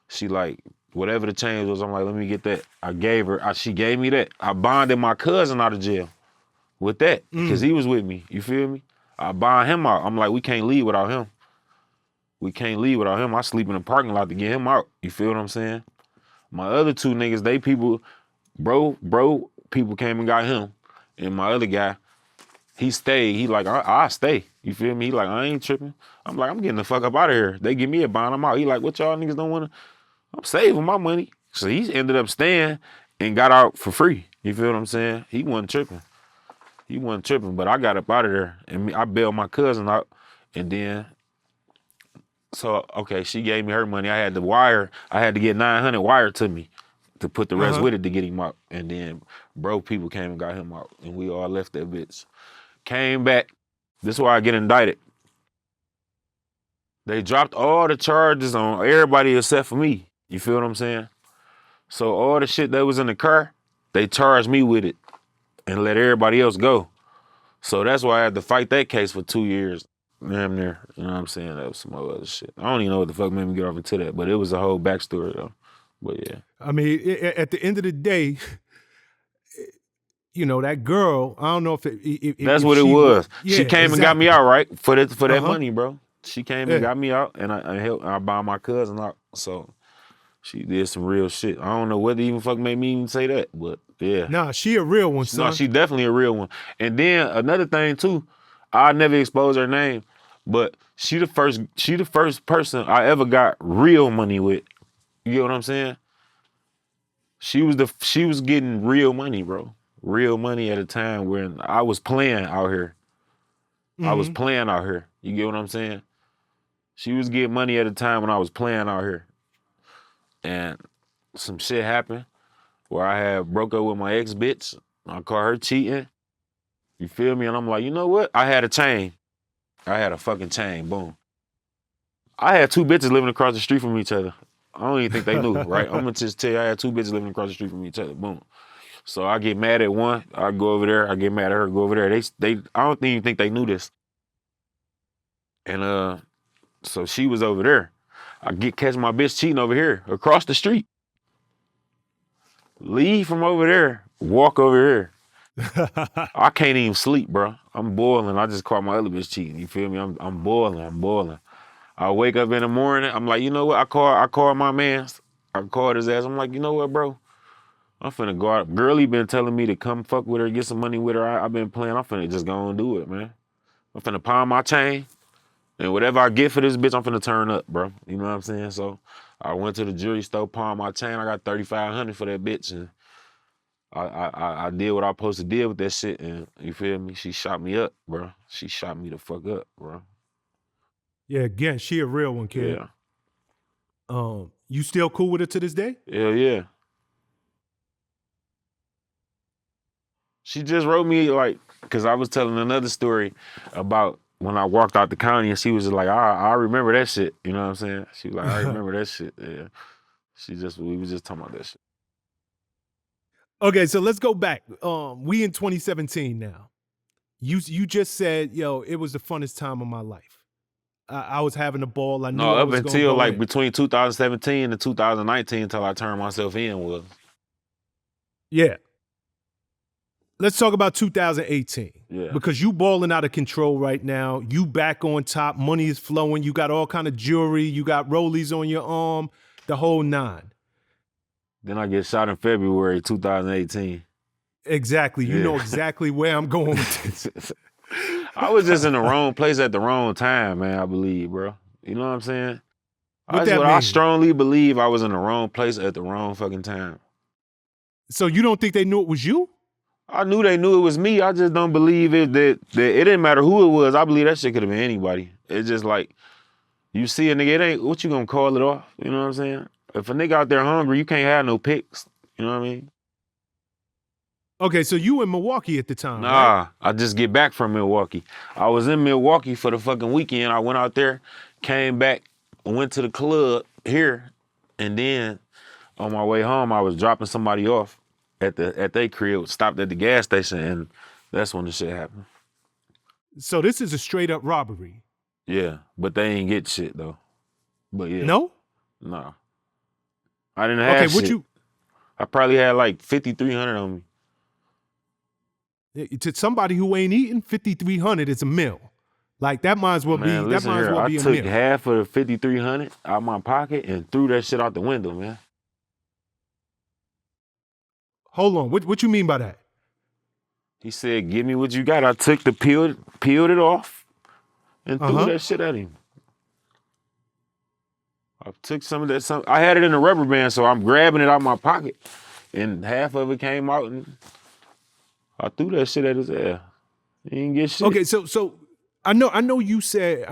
She like, whatever the change was, I'm like, let me get that. I gave her, she gave me that. I bonded my cousin out of jail with that, because he was with me. You feel me? I bond him out. I'm like, we can't leave without him. I sleep in the parking lot to get him out. You feel what I'm saying? My other 2 niggas, people came and got him. And my other guy, he stayed. He like, I stay. You feel me? He like, I ain't tripping. I'm like, I'm getting the fuck up out of here. They give me a bond, I'm out. He like, what y'all niggas don't want to? I'm saving my money. So he ended up staying and got out for free. You feel what I'm saying? He wasn't tripping, but I got up out of there and I bailed my cousin out. And then, so, okay, she gave me her money. I had to get 900 wired to me to put the rest with it to get him out. And then people came and got him out. And we all left that bitch. Came back. This is why I get indicted. They dropped all the charges on everybody except for me. You feel what I'm saying? So all the shit that was in the car, they charged me with it and let everybody else go. So that's why I had to fight that case for 2 years. Damn near. You know what I'm saying? That was some other shit. I don't even know what the fuck made me get off into that, but it was a whole backstory though. But yeah. I mean, at the end of the day, you know, that girl, I don't know if that's what it was. Yeah, she came and got me out, right? For that money, bro. She came and got me out, and I bought my cousin out. So she did some real shit. I don't know what even fuck made me even say that, but yeah. Nah, she a real one, son. No, she definitely a real one. And then another thing too, I never expose her name, but she the first person I ever got real money with. You get what I'm saying? She was getting real money, bro. Real money at a time when I was playing out here. I was playing out here. You get what I'm saying? She was getting money at a time when I was playing out here. And some shit happened where I had broke up with my ex-bitch. I caught her cheating. You feel me? And I'm like, you know what? I had a chain. I had a fucking chain. Boom. I had 2 bitches living across the street from each other. I don't even think they knew, right? I'm gonna just tell you, I had 2 bitches living across the street from each other. Boom. So I get mad at one, I go over there. I get mad at her, go over there. I don't even think they knew this. And so she was over there. I catch my bitch cheating over here, across the street. Leave from over there, walk over here. I can't even sleep, bro. I'm boiling. I just caught my other bitch cheating. You feel me? I'm boiling. I wake up in the morning. I'm like, you know what? I call my man. I called his ass. I'm like, you know what, bro? I'm finna go out. Girlie been telling me to come fuck with her, get some money with her. I've been playing. I'm finna just go and do it, man. I'm finna pawn my chain. And whatever I get for this bitch, I'm finna turn up, bro. You know what I'm saying? So I went to the jewelry store, pawned my chain. I got $3,500 for that bitch. And I did what I was supposed to do with that shit. And you feel me? She shot me up, bro. She shot me the fuck up, bro. Yeah, again, she a real one, kid. Yeah. You still cool with her to this day? Hell yeah. She just wrote me like, cause I was telling another story about when I walked out the county and she was just like, I remember that shit. You know what I'm saying? She was like, I remember that shit. Yeah. We was just talking about that shit. Okay, so let's go back. We in 2017 now. You just said, yo, it was the funnest time of my life. I was having a ball. I knew I was up until like in. between 2017 and 2019 until I turned myself in was. Yeah. Let's talk about 2018. Yeah. Because you balling out of control right now. You back on top. Money is flowing. You got all kind of jewelry. You got rollies on your arm. The whole 9. Then I get shot in February 2018. Exactly. You Yeah. know exactly where I'm going with this. I was just in the wrong place at the wrong time, man, I believe, bro. You know what I'm saying? What That's that what I mean? strongly believe. I was in the wrong place at the wrong fucking time. So you don't think they knew it was you? I knew they knew it was me. I just don't believe it that it didn't matter who it was. I believe that shit could have been anybody. It's just like you see a nigga, it ain't what you gonna call it off. You know what I'm saying? If a nigga out there hungry, you can't have no picks. You know what I mean? Okay, so you in Milwaukee at the time, right? Nah, I just get back from Milwaukee. I was in Milwaukee for the fucking weekend. I went out there, came back, went to the club here, and then on my way home, I was dropping somebody off at their crib, stopped at the gas station, and that's when the shit happened. So this is a straight up robbery. Yeah, but they ain't get shit though. But yeah, No? nah, I didn't Okay, have what shit. I probably had like 5,300 on me. to somebody who ain't eating, 5,300 is a meal. Like that might as well Man, be listen here, I a took meal. half of the 5,300 out my pocket and threw that shit out the window, man. Hold on. What you mean by that? He said, "Give me what you got." I took the peeled it off, and threw that shit at him. I took some of that. I had it in a rubber band, so I'm grabbing it out my pocket, and half of it came out, and I threw that shit at his ass. He didn't get shit. Okay, so I know you said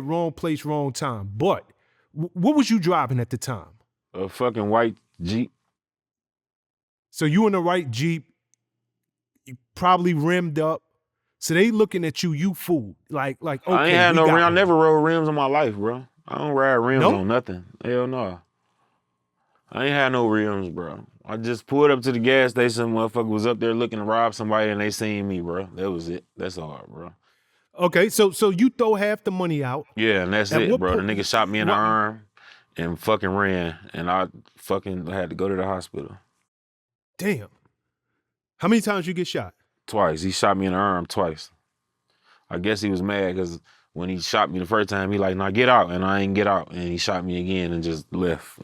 wrong place, wrong time, but what was you driving at the time? A fucking white Jeep. So you in the right Jeep, you probably rimmed up. So they looking at you, you fool. Like okay, I ain't had we no got rim. I one. never rode rims in my life, bro. I don't ride rims No? on nothing. Hell no. I ain't had no rims, bro. I just pulled up to the gas station. Motherfucker was up there looking to rob somebody, and they seen me, bro. That was it. That's all, bro. Okay, so you throw half the money out. Yeah, and that's At it, what bro. The point? nigga shot me in the arm and fucking ran, and I fucking had to go to the hospital. Damn. How many times you get shot? Twice. He shot me in the arm twice. I guess he was mad because when he shot me the first time, he like, "Nah, get out," and I ain't get out, and he shot me again and just left.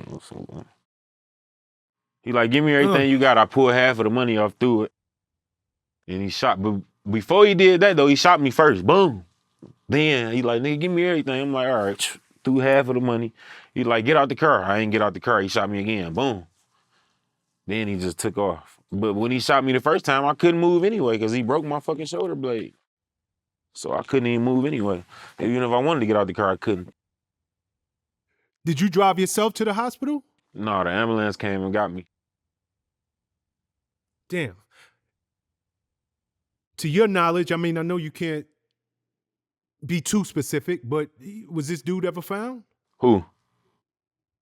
He like, "Give me everything you got." I pulled half of the money off through it, and he shot. But before he did that though, he shot me first. Boom. Then he like, "Nigga, give me everything." I'm like, "All right." Threw half of the money. He like, "Get out the car." I ain't get out the car. He shot me again. Boom. Then he just took off. But when he shot me the first time, I couldn't move anyway because he broke my fucking shoulder blade. So I couldn't even move anyway. Even if I wanted to get out the car, I couldn't. Did you drive yourself to the hospital? No, the ambulance came and got me. Damn. To your knowledge, I mean, I know you can't be too specific, but was this dude ever found? Who?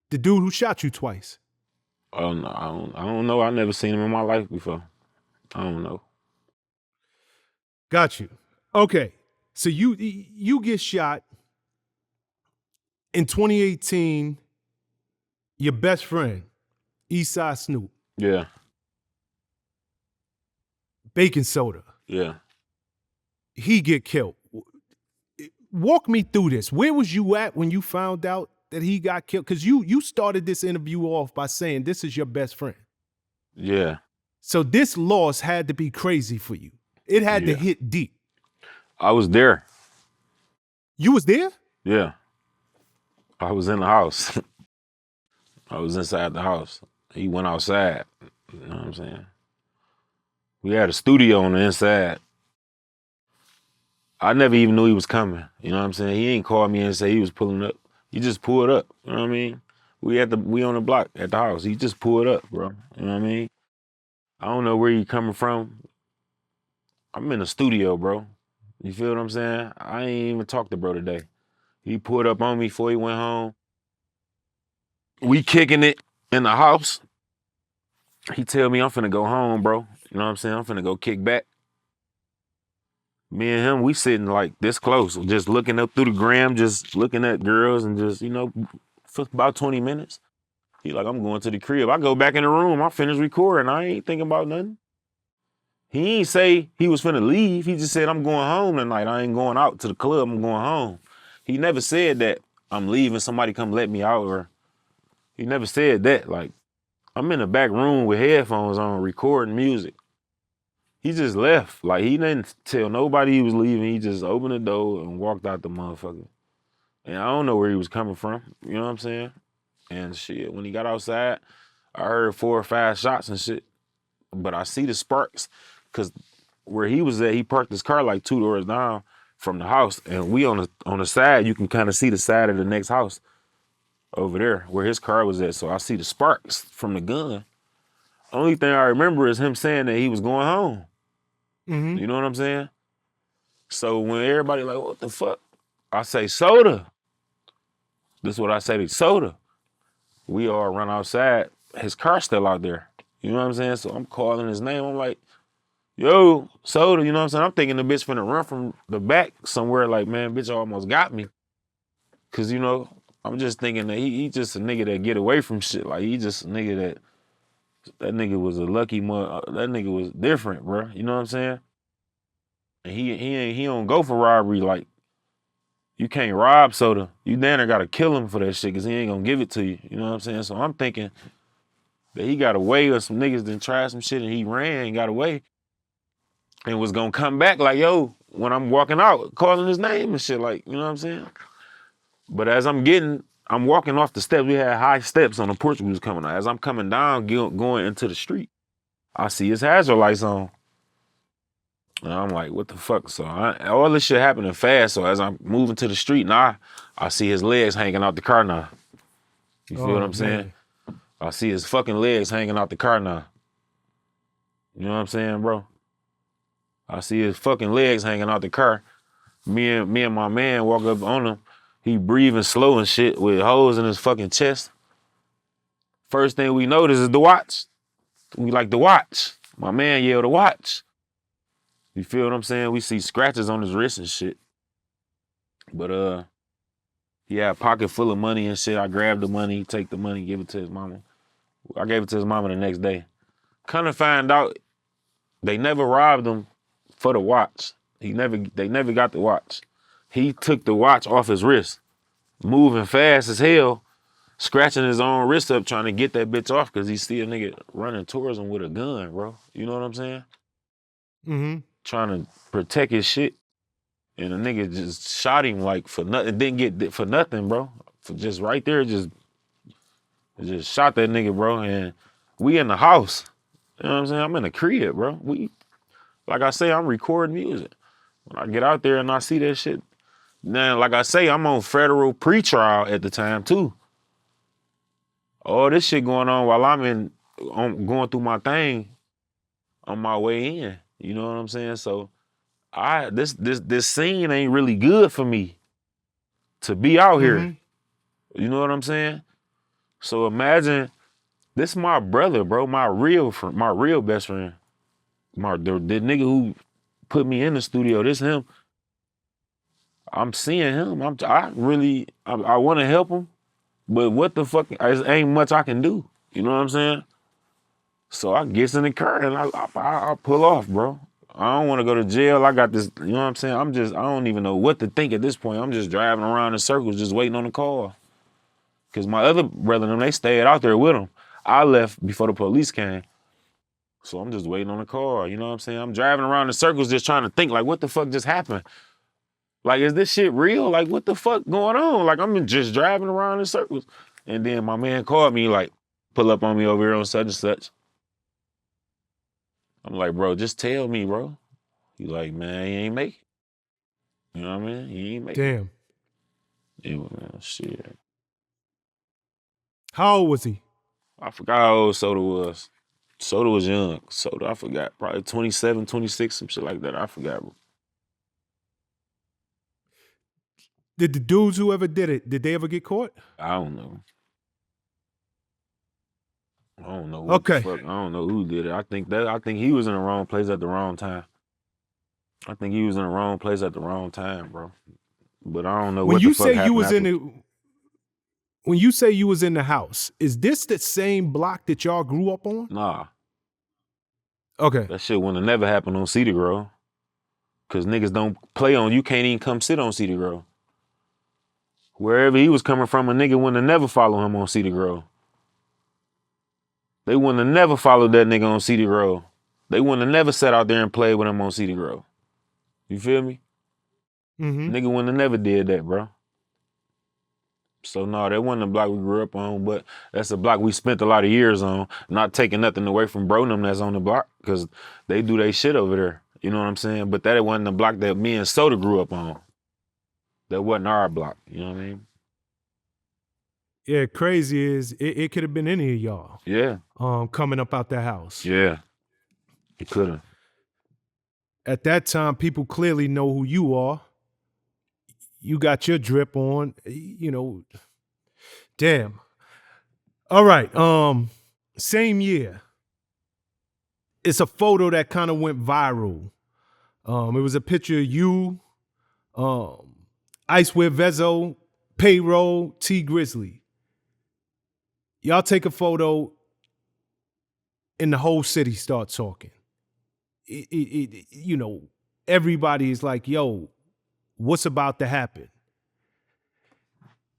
The dude who shot you twice. Oh no, I don't know. I never seen him in my life before. I don't know. Got you. Okay. So you get shot in 2018. Your best friend, Eastside Snoop, Yeah, baking soda. yeah. He get killed. Walk me through this. Where was you at when you found out that he got killed? Because you started this interview off by saying this is your best friend. Yeah. So this loss had to be crazy for you. It had to Yeah. hit deep. I was there. You was there? Yeah. I was in the house. I was inside the house. He went outside. You know what I'm saying? We had a studio on the inside. I never even knew he was coming. You know what I'm saying? He ain't called me and say he was pulling up. He just pulled up. You know what I mean? We on the block at the house. He just pulled up, bro. You know what I mean? I don't know where you coming from. I'm in the studio, bro. You feel what I'm saying? I ain't even talked to bro today. He pulled up on me before he went home. We kicking it in the house. He tell me I'm finna go home, bro. You know what I'm saying? I'm finna go kick back. Me and him, we sitting like this close, just looking up through the gram, just looking at girls and just, you know, for about 20 minutes. He like, I'm going to the crib. I go back in the room. I finish recording. I ain't thinking about nothing. He ain't say he was finna leave. He just said, I'm going home tonight. I ain't going out to the club. I'm going home. He never said that I'm leaving. Somebody come let me out, or he never said that. Like, I'm in the back room with headphones on recording music. He just left. Like, he didn't tell nobody he was leaving. He just opened the door and walked out the motherfucker. And I don't know where he was coming from. You know what I'm saying? And shit, when he got outside, I heard 4 or 5 shots and shit. But I see the sparks, because where he was at, he parked his car like 2 doors down from the house. And we on the side, you can kind of see the side of the next house over there where his car was at. So I see the sparks from the gun. Only thing I remember is him saying that he was going home. Mm-hmm. You know what I'm saying? So when everybody like, what the fuck? I say, soda. This is what I say to soda. We all run outside. His car's still out there. You know what I'm saying? So I'm calling his name. I'm like, yo, soda. You know what I'm saying? I'm thinking the bitch finna run from the back somewhere like, man, bitch almost got me. Cause, you know, I'm just thinking that he just a nigga that get away from shit. Like, he just a nigga that nigga was a lucky mother. That nigga was different, bro. You know what I'm saying? And he don't go for robbery. Like, you can't rob soda. You damn near gotta kill him for that shit, cause he ain't gonna give it to you. You know what I'm saying? So I'm thinking that he got away, or some niggas done tried some shit and he ran and got away and was gonna come back like, yo, when I'm walking out, calling his name and shit, like, you know what I'm saying? But as I'm walking off the steps, we had high steps on the porch we was coming out. As I'm coming down, going into the street, I see his hazard lights on. And I'm like, what the fuck? So all this shit happening fast. So as I'm moving to the street, now I see his legs hanging out the car now. You feel what I'm saying? I see his fucking legs hanging out the car now. You know what I'm saying, bro? I see his fucking legs hanging out the car. Me and my man walk up on him. He breathing slow and shit with holes in his fucking chest. First thing we notice is the watch. We like the watch. My man yelled the watch. You feel what I'm saying? We see scratches on his wrist and shit. But he had a pocket full of money and shit. I grabbed the money, take the money, give it to his mama. I gave it to his mama the next day. Kind of find out they never robbed him for the watch. They never got the watch. He took the watch off his wrist, moving fast as hell, scratching his own wrist up, trying to get that bitch off because he see a nigga running towards him with a gun, bro. You know what I'm saying? Mm-hmm. Trying to protect his shit. And the nigga just shot him like for nothing. Didn't get for nothing, bro. For just right there, just shot that nigga, bro. And we in the house. You know what I'm saying? I'm in the crib, bro. Like I say, I'm recording music. When I get out there and I see that shit, now, like I say, I'm on federal pretrial at the time too. All this shit going on while I'm going through my thing on my way in. You know what I'm saying? So this scene ain't really good for me to be out here. You know what I'm saying? So imagine this my brother, bro, my real best friend. The nigga who put me in the studio, this him. I'm seeing him. I want to help him, but what the fuck? There ain't much I can do. You know what I'm saying? So I gets in the car and I pull off, bro. I don't want to go to jail. I got this. You know what I'm saying? I don't even know what to think at this point. I'm just driving around in circles, just waiting on the call. Cause my other brother and them, they stayed out there with him. I left before the police came. So I'm just waiting on the car. You know what I'm saying? I'm driving around in circles just trying to think, like, what the fuck just happened? Like, is this shit real? Like, what the fuck going on? Like, I'm just driving around in circles. And then my man called me, like, pull up on me over here on such and such. I'm like, bro, just tell me, bro. He like, man, he ain't make it. You know what I mean? He ain't make it. Damn. Yeah, man, shit. How old was he? I forgot how old Soda was. Soda was young. Soda, I forgot. Probably 27, 26, some shit like that. I forgot. Did the dudes who ever did it, did they ever get caught? I don't know. I don't know what the fuck. I don't know who did it. I think he was in the wrong place at the wrong time. I think he was in the wrong place at the wrong time, bro. But I don't know what the fuck happened. When you say you was in the house, is this the same block that y'all grew up on? Nah. Okay. That shit wouldn't have never happened on Cedar Grove. Cause niggas don't play on, you can't even come sit on Cedar Grove. Wherever he was coming from, a nigga wouldn't have never followed him on Cedar Grove. They wouldn't have never followed that nigga on Cedar Grove. They wouldn't have never sat out there and played with him on Cedar Grove. You feel me? Mm-hmm. Nigga wouldn't have never did that, bro. So no, that wasn't the block we grew up on, but that's a block we spent a lot of years on. Not taking nothing away from bro them that's on the block, because they do their shit over there. You know what I'm saying? But that wasn't the block that me and Soda grew up on. That wasn't our block. You know what I mean? Yeah, crazy is it could have been any of y'all. Yeah. Coming up out the house. Yeah. It could have. At that time, people clearly know who you are. You got your drip on, you know. Damn. All right. Same year. It's a photo that kind of went viral. It was a picture of you, Icewear Vezo, Payroll, T Grizzly. Y'all take a photo and the whole city starts talking. You know, everybody is like, yo, what's about to happen?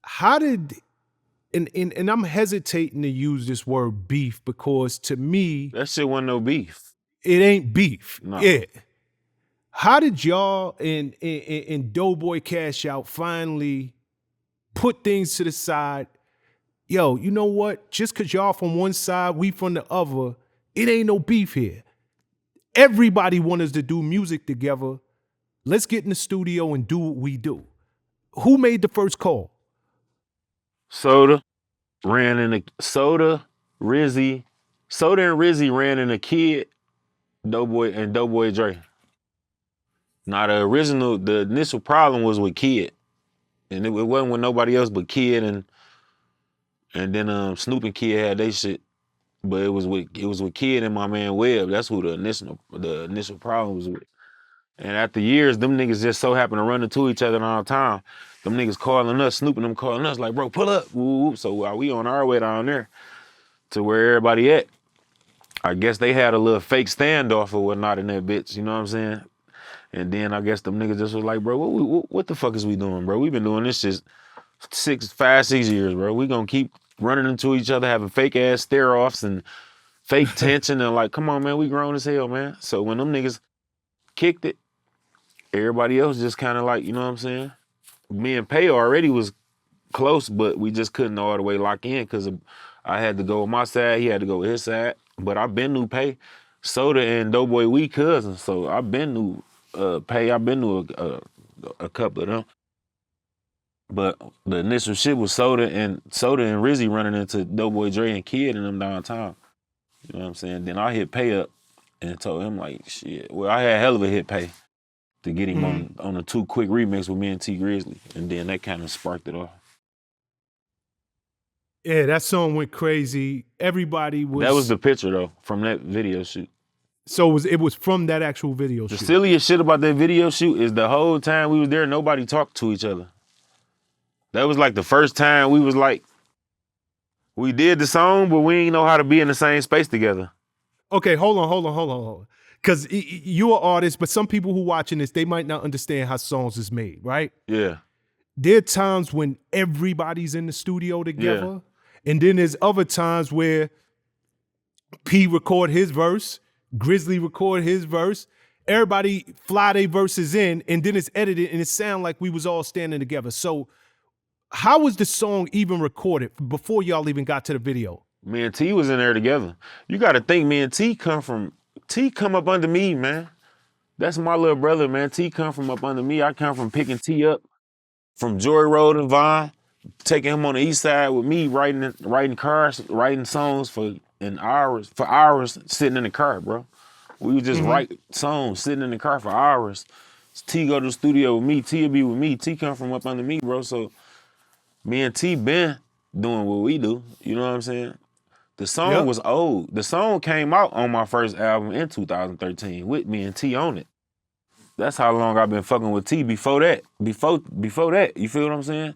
How did, and I'm hesitating to use this word beef because to me, That shit wasn't no beef. it ain't beef. No. Yeah. How did y'all and Doughboy Cashout finally put things to the side? Yo, you know what? Just because y'all from one side, we from the other, it ain't no beef here. Everybody want us to do music together. Let's get in the studio and do what we do. Who made the first call? Soda and Rizzy ran in a Kid, Doughboy, and Doughboy Dre. Now the initial problem was with Kid. And it wasn't with nobody else but Kid and then Snoop and Kid had they shit. But it was with Kid and my man Webb. That's who the initial problem was with. And after years, them niggas just so happen to run into each other all the time. Them niggas calling us, Snoop and them calling us like, bro, pull up. Woo. So while we on our way down there to where everybody at, I guess they had a little fake standoff or whatnot in that bitch, you know what I'm saying? And then I guess them niggas just was like, bro, what the fuck is we doing, bro? We been doing this shit 6 years, bro. We gonna keep running into each other, having fake ass stare-offs and fake tension and like, come on, man, we grown as hell, man. So when them niggas kicked it, everybody else just kind of like, you know what I'm saying? Me and Pay already was close, but we just couldn't all the way lock in because I had to go on my side, he had to go with his side. But I been knew Pay. Soda and Doughboy, we cousins, so I been knew Pay. I been knew a couple of them. But the initial shit was Soda and Rizzy running into Doughboy Dre and Kid and them downtown. You know what I'm saying? Then I hit Pay up and told him like, shit. Well, I had hell of a hit Pay to get him on a 2 quick remix with me and T Grizzly. And then that kind of sparked it off. Yeah, that song went crazy. Everybody was. That was the picture though, from that video shoot. So it was from that actual video shoot. The silliest shit about that video shoot is the whole time we was there, nobody talked to each other. That was like the first time we was like, we did the song, but we ain't know how to be in the same space together. Okay, hold on. Because you're an artist, but some people who watching this, they might not understand how songs is made, right? Yeah. There are times when everybody's in the studio together, and then there's other times where P record his verse, Grizzly record his verse, everybody fly their verses in, and then it's edited, and it sound like we was all standing together. So how was the song even recorded before y'all even got to the video? Me and T was in there together. You got to think, me and T come up under me, man. That's my little brother, man. T come from up under me. I come from picking T up from Joy Road and Vine, taking him on the east side with me, writing cars, writing songs for hours, sitting in the car, bro. We would just write songs, sitting in the car for hours. T go to the studio with me, T will be with me. T come from up under me, bro. So me and T been doing what we do. You know what I'm saying? The song was old. The song came out on my first album in 2013 with me and T on it. That's how long I've been fucking with T before that. Before that, you feel what I'm saying?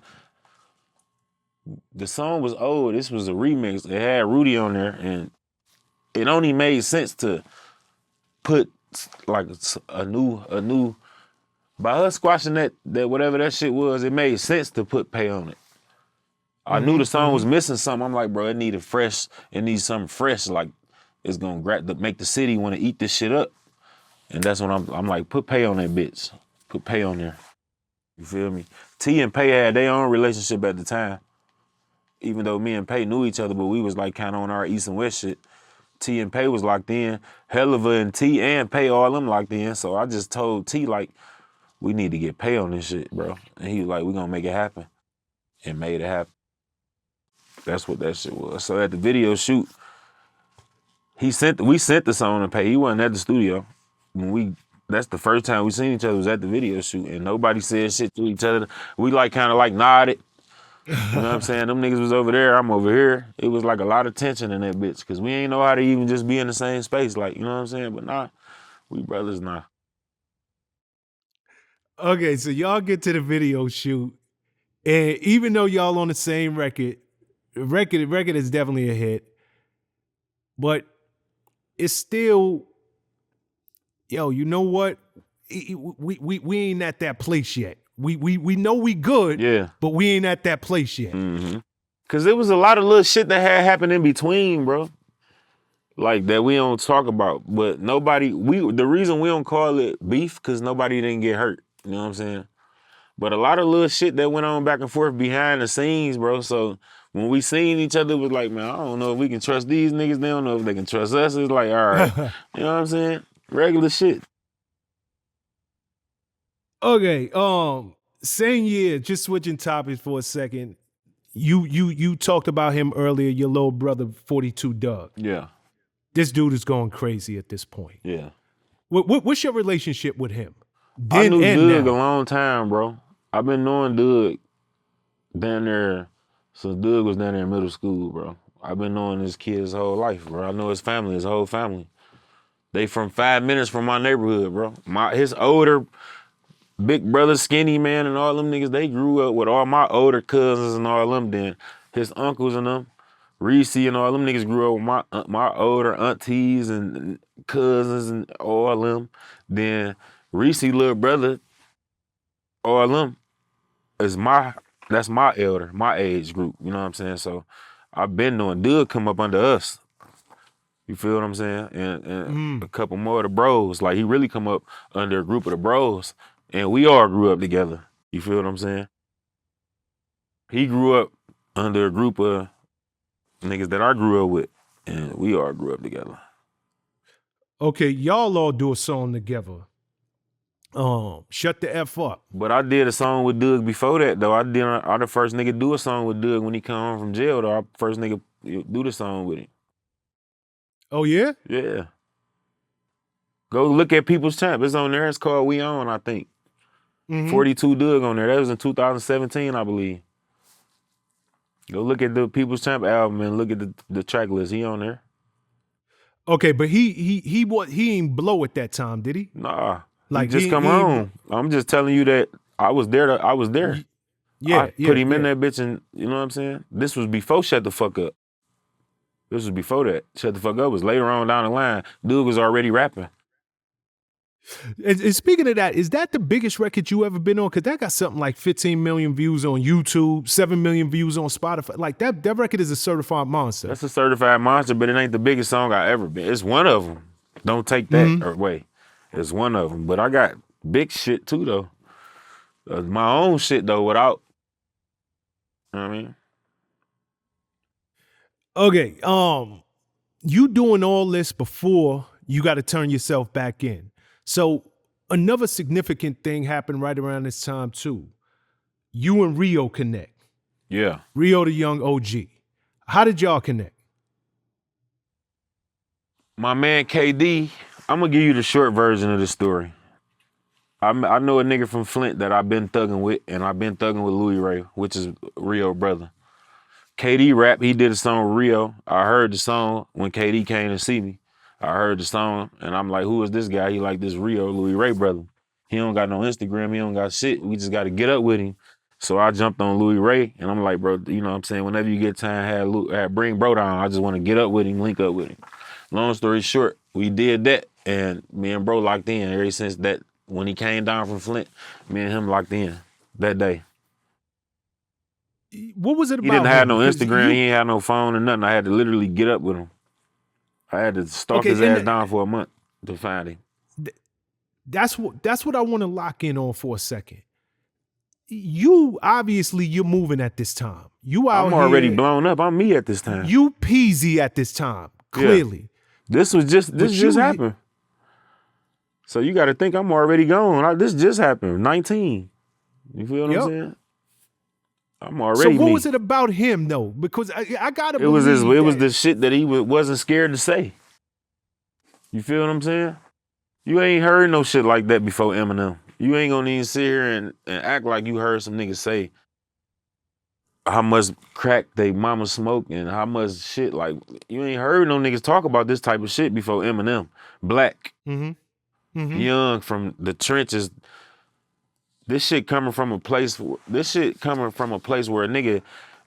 The song was old. This was a remix. It had Rudy on there, and it only made sense to put like a new. By her squashing that whatever that shit was, it made sense to put Pay on it. I knew the song was missing something. I'm like, bro, it needs something fresh. Like, it's gonna make the city want to eat this shit up. And that's when I'm like, put pay on that bitch. Put pay on there. You feel me? T and Pay had their own relationship at the time. Even though me and Pay knew each other, but we was like kind of on our East and West shit. T and Pay was locked in. Helluva and T and Pay, all them locked in. So I just told T, like, we need to get Pay on this shit, bro. And he was like, we gonna make it happen. And made it happen. That's what that shit was. So at the video shoot, we sent the song to Pay. He wasn't at the studio. That's the first time we seen each other was at the video shoot, and nobody said shit to each other. We like kind of like nodded. You know what I'm saying? Them niggas was over there, I'm over here. It was like a lot of tension in that bitch, because we ain't know how to even just be in the same space, like, you know what I'm saying? But nah, we brothers now. Okay, so y'all get to the video shoot, and even though y'all on the same record is definitely a hit, but it's still, yo, you know what? We ain't at that place yet. We know we good, Yeah. but we ain't at that place yet. Mm-hmm. Cause there was a lot of little shit that had happened in between, bro. Like that we don't talk about. But the reason we don't call it beef, cause nobody didn't get hurt. You know what I'm saying? But a lot of little shit that went on back and forth behind the scenes, bro. So when we seen each other, it was like, man, I don't know if we can trust these niggas. They don't know if they can trust us. It's like, all right. You know what I'm saying? Regular shit. Okay, same year, just switching topics for a second. You talked about him earlier, your little brother 42 Dugg. Yeah. This dude is going crazy at this point. Yeah. What's your relationship with him? I knew Dugg now? a long time, bro. I've been knowing Dugg down there since Dugg was down there in middle school, bro. I've been knowing this kid his whole life, bro. I know his family, his whole family. They from 5 minutes from my neighborhood, bro. His older big brother, Skinny Man, and all them niggas, they grew up with all my older cousins and all them. Then his uncles and them, Reese and all them niggas grew up with my older aunties and cousins and all them. Then Reese little brother, all them is that's my elder, my age group. You know what I'm saying? So I've been knowing Dugg come up under us. You feel what I'm saying? And a couple more of the bros. Like, he really come up under a group of the bros. And we all grew up together. You feel what I'm saying? He grew up under a group of niggas that I grew up with. And we all grew up together. Okay, y'all all do a song together. Shut the F Up. But I did a song with Dugg before that, though. I the first nigga do a song with Dugg when he come home from jail, though. I first nigga do the song with him. Oh, yeah? Yeah. Go look at People's Champ. It's on there. It's called We On, I think. 42 Dugg on there. That was in 2017, I believe. Go look at the People's Champ album and look at the track list. He on there. Okay, but he ain't blow at that time, did he? Nah. Like, he just come home. I'm just telling you that I was there. I was there. Yeah, I put him in that bitch, and you know what I'm saying? This was before Shut the Fuck Up. This was before that. Shut the Fuck Up was later on down the line. Dugg was already rapping. And speaking of that, is that the biggest record you ever been on? Because that got something like 15 million views on YouTube, 7 million views on Spotify. Like, that record is a certified monster. That's a certified monster, but it ain't the biggest song I ever been. It's one of them. Don't take that away. It's one of them. But I got big shit too, though. My own shit, though, without, you know what I mean? Okay, you doing all this before you got to turn yourself back in. So another significant thing happened right around this time too. You and Rio connect. Yeah. Rio the young OG. How did y'all connect? My man KD, I'm gonna give you the short version of the story. I know a nigga from Flint that I've been thugging with, and I've been thugging with Louis Ray, which is Rio brother. KD rap, he did a song with Rio. I heard the song when KD came to see me. I heard the song, and I'm like, who is this guy? He like this Rio, Louis Ray brother. He don't got no Instagram, he don't got shit. We just got to get up with him. So I jumped on Louis Ray, and I'm like, bro, you know what I'm saying? Whenever you get time, bring bro down. I just want to get up with him, link up with him. Long story short, we did that, and me and bro locked in ever since that. When he came down from Flint, me and him locked in that day. What was it about? He didn't have no Instagram, he ain't had no phone or nothing. I had to literally get up with him. I had to stalk Okay, his ass down for a month to find him. that's what I want to lock in on for a second. You're moving at this time. You out I'm already here, blown up. I'm me at this time. you Peezy at this time, Yeah. clearly. This just happened. So you got to think I'm already gone. This just happened. 19. You feel what I'm saying? I'm already So what me. was it about him though? Because I gotta It was believe it was the shit that he wasn't scared to say. You feel what I'm saying? You ain't heard no shit like that before, Eminem. You ain't gonna even sit here and act like you heard some niggas say how much crack they mama smoke and how much shit. Like, you ain't heard no niggas talk about this type of shit before Eminem. Black, young, from the trenches. This shit coming from a place where a nigga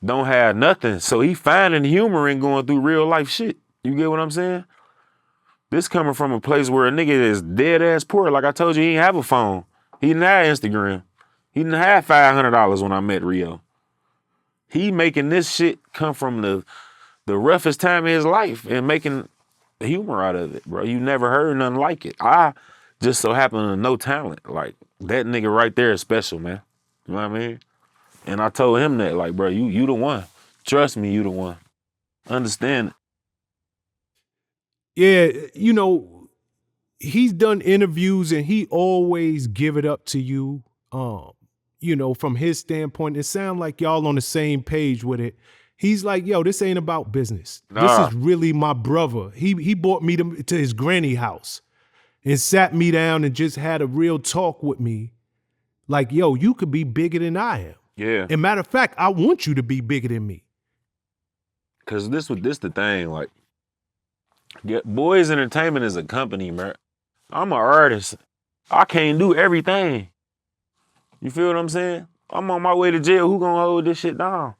don't have nothing. So he finding humor in going through real life shit. You get what I'm saying? This coming from a place where a nigga is dead ass poor. Like I told you, he didn't have a phone. He didn't have Instagram. He didn't have $500 when I met Rio. He making this shit come from the roughest time of his life and making humor out of it, bro. You never heard nothing like it. I just so happen to know talent. Like, that nigga right there is special, man. You know what I mean? And I told him that, like, bro, you the one. Trust me, you the one. Understand it. Yeah, he's done interviews and he always give it up to you. From his standpoint, it sounds like y'all on the same page with it. He's like, yo, this ain't about business. This is really my brother. He brought me to his granny house and sat me down and just had a real talk with me. Like, yo, you could be bigger than I am. Yeah. And matter of fact, I want you to be bigger than me. Cause this the thing, like, Boys Entertainment is a company, man. I'm an artist. I can't do everything. You feel what I'm saying? I'm on my way to jail. Who gonna hold this shit down?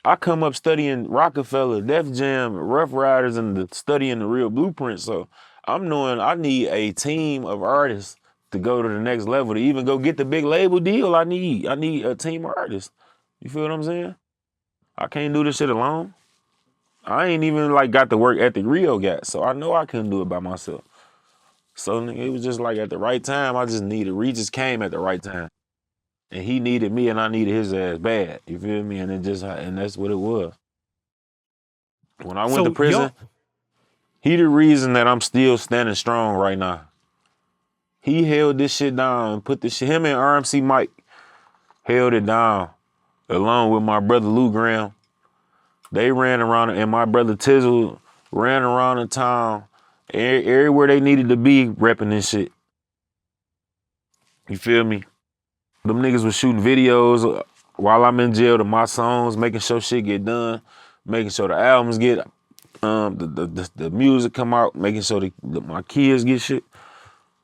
I come up studying Rockefeller, Def Jam, Rough Riders, and studying the real blueprint. So I'm knowing I need a team of artists to go to the next level, to even go get the big label deal I need. I need a team of artists. You feel what I'm saying? I can't do this shit alone. I ain't even like got the work ethic Rio got, so I know I couldn't do it by myself. So it was just like at the right time, I just needed, Regis came at the right time. And he needed me and I needed his ass bad. You feel me? And that's what it was. When I went to prison, he the reason that I'm still standing strong right now. He held this shit down and put this shit, him and RMC Mike held it down along with my brother Lou Graham. They ran around, and my brother Tizzle ran around the town, everywhere they needed to be, repping this shit. You feel me? Them niggas was shooting videos while I'm in jail to my songs, making sure shit get done, making sure the albums get, the music come out, making sure my kids get shit.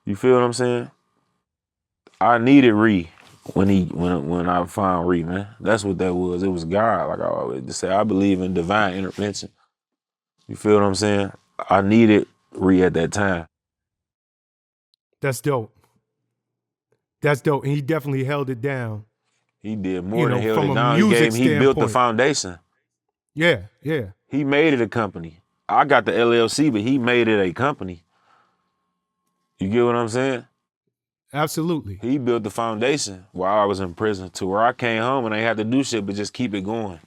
You feel what I'm saying? I needed Ree when I found Ree, man. That's what that was. It was God, like I always say. I believe in divine intervention. You feel what I'm saying? I needed Ree at that time. That's dope. That's dope. And he definitely held it down. He did more than held from it a down. music He built the standpoint. foundation. Yeah, yeah. He made it a company. I got the LLC, but he made it a company. You get what I'm saying? Absolutely. He built the foundation while I was in prison to where I came home and I had to do shit but just keep it going.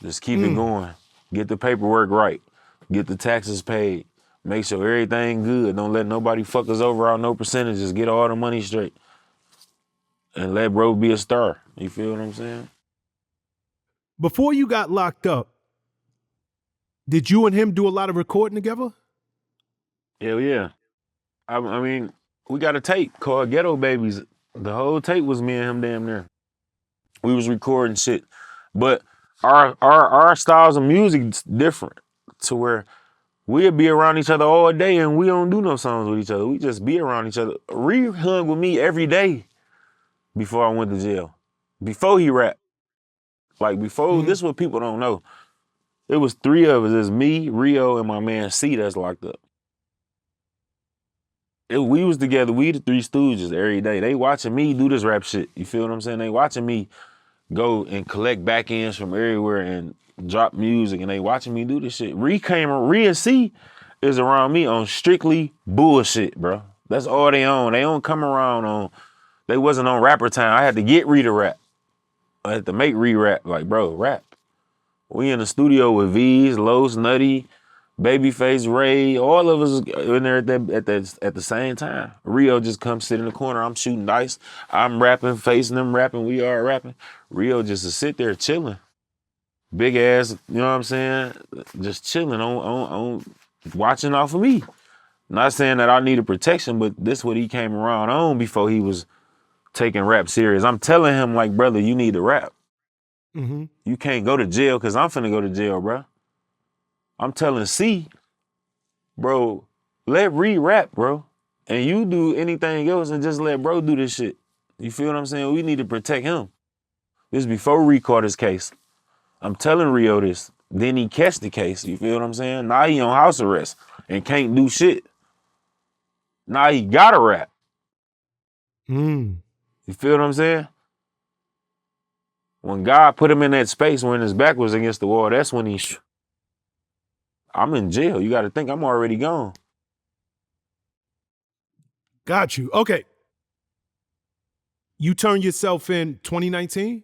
Just keep it going. Get the paperwork right. Get the taxes paid. Make sure everything good. Don't let nobody fuck us over out no percentages. Get all the money straight. And let bro be a star. You feel what I'm saying? Before you got locked up, did you and him do a lot of recording together? Hell yeah. I mean, we got a tape called Ghetto Babies. The whole tape was me and him damn near. We was recording shit. But our styles of music is different to where we'll be around each other all day and we don't do no songs with each other. We just be around each other. Ree hung with me every day before I went to jail. Before he rapped. Like before, this is what people don't know. It was three of us. It's me, Rio, and my man C that's locked up. We was together. We the Three Stooges every day. They watching me do this rap shit. You feel what I'm saying? They watching me go and collect back ends from everywhere and drop music and they watching me do this shit. Ree and C is around me on strictly bullshit, bro. That's all they on. They don't come around on, they wasn't on rapper time. I had to get Ree to rap. I had to make Ree rap. Like, bro, rap. We in the studio with V's, Los, Nutty, Babyface, Ray, all of us in there at the same time. Rio just comes sit in the corner. I'm shooting dice. I'm rapping, facing them rapping. We are rapping. Rio just to sit there chilling. Big ass, you know what I'm saying? Just chilling on watching off of me. Not saying that I needed protection, but this what he came around on before he was taking rap serious. I'm telling him, like, brother, you need to rap. Mm-hmm. You can't go to jail because I'm finna go to jail, bro. I'm telling C, bro, let Ree rap, bro. And you do anything else and just let bro do this shit. You feel what I'm saying? We need to protect him. This is before Ree caught his case. I'm telling Rio this. Then he catch the case. You feel what I'm saying? Now he on house arrest and can't do shit. Now he gotta rap. Mm. You feel what I'm saying? When God put him in that space when his back was against the wall, that's when I'm in jail. You got to think I'm already gone. Got you. Okay. You turned yourself in 2019?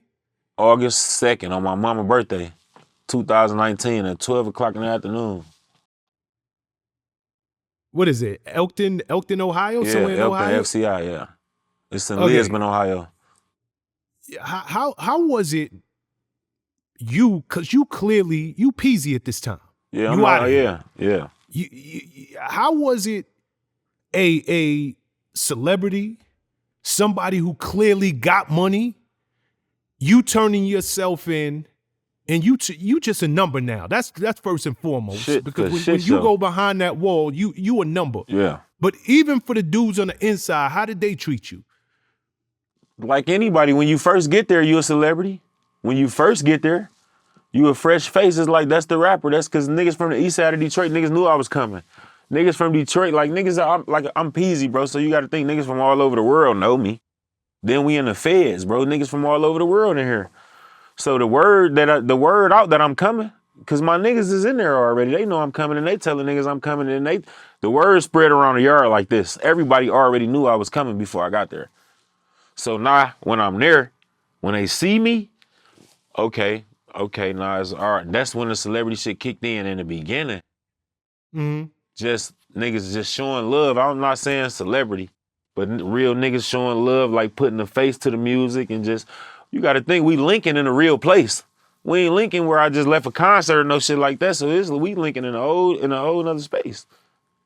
August 2nd on my mama's birthday, 2019 at 12 o'clock in the afternoon. What is it? Elkton, Ohio? Yeah, Somewhere in Elkton Ohio? FCI, yeah. It's in Okay. Lisbon, Ohio. How was it you, because you Peezy at this time. Yeah, you out of here. Yeah. How was it a celebrity, somebody who clearly got money, you turning yourself in, and you just a number now. That's first and foremost. Shit, because when you go behind that wall, you a number. Yeah. But even for the dudes on the inside, how did they treat you? Like anybody, when you first get there, you a celebrity. When you first get there, you a fresh face. It's like, that's the rapper. That's because niggas from the east side of Detroit, niggas knew I was coming. Niggas from Detroit, like niggas, I'm Peezy, bro. So you got to think niggas from all over the world know me. Then we in the feds, bro. Niggas from all over the world in here. So the word out that I'm coming, because my niggas is in there already. They know I'm coming, and they telling niggas I'm coming, and the word spread around the yard like this. Everybody already knew I was coming before I got there. So now when I'm there, when they see me, okay, now it's all right. That's when the celebrity shit kicked in the beginning. Mm-hmm. Just niggas just showing love. I'm not saying celebrity, but real niggas showing love, like putting a face to the music, and just, you got to think we linking in a real place. We ain't linking where I just left a concert or no shit like that. So we linking in a whole another space.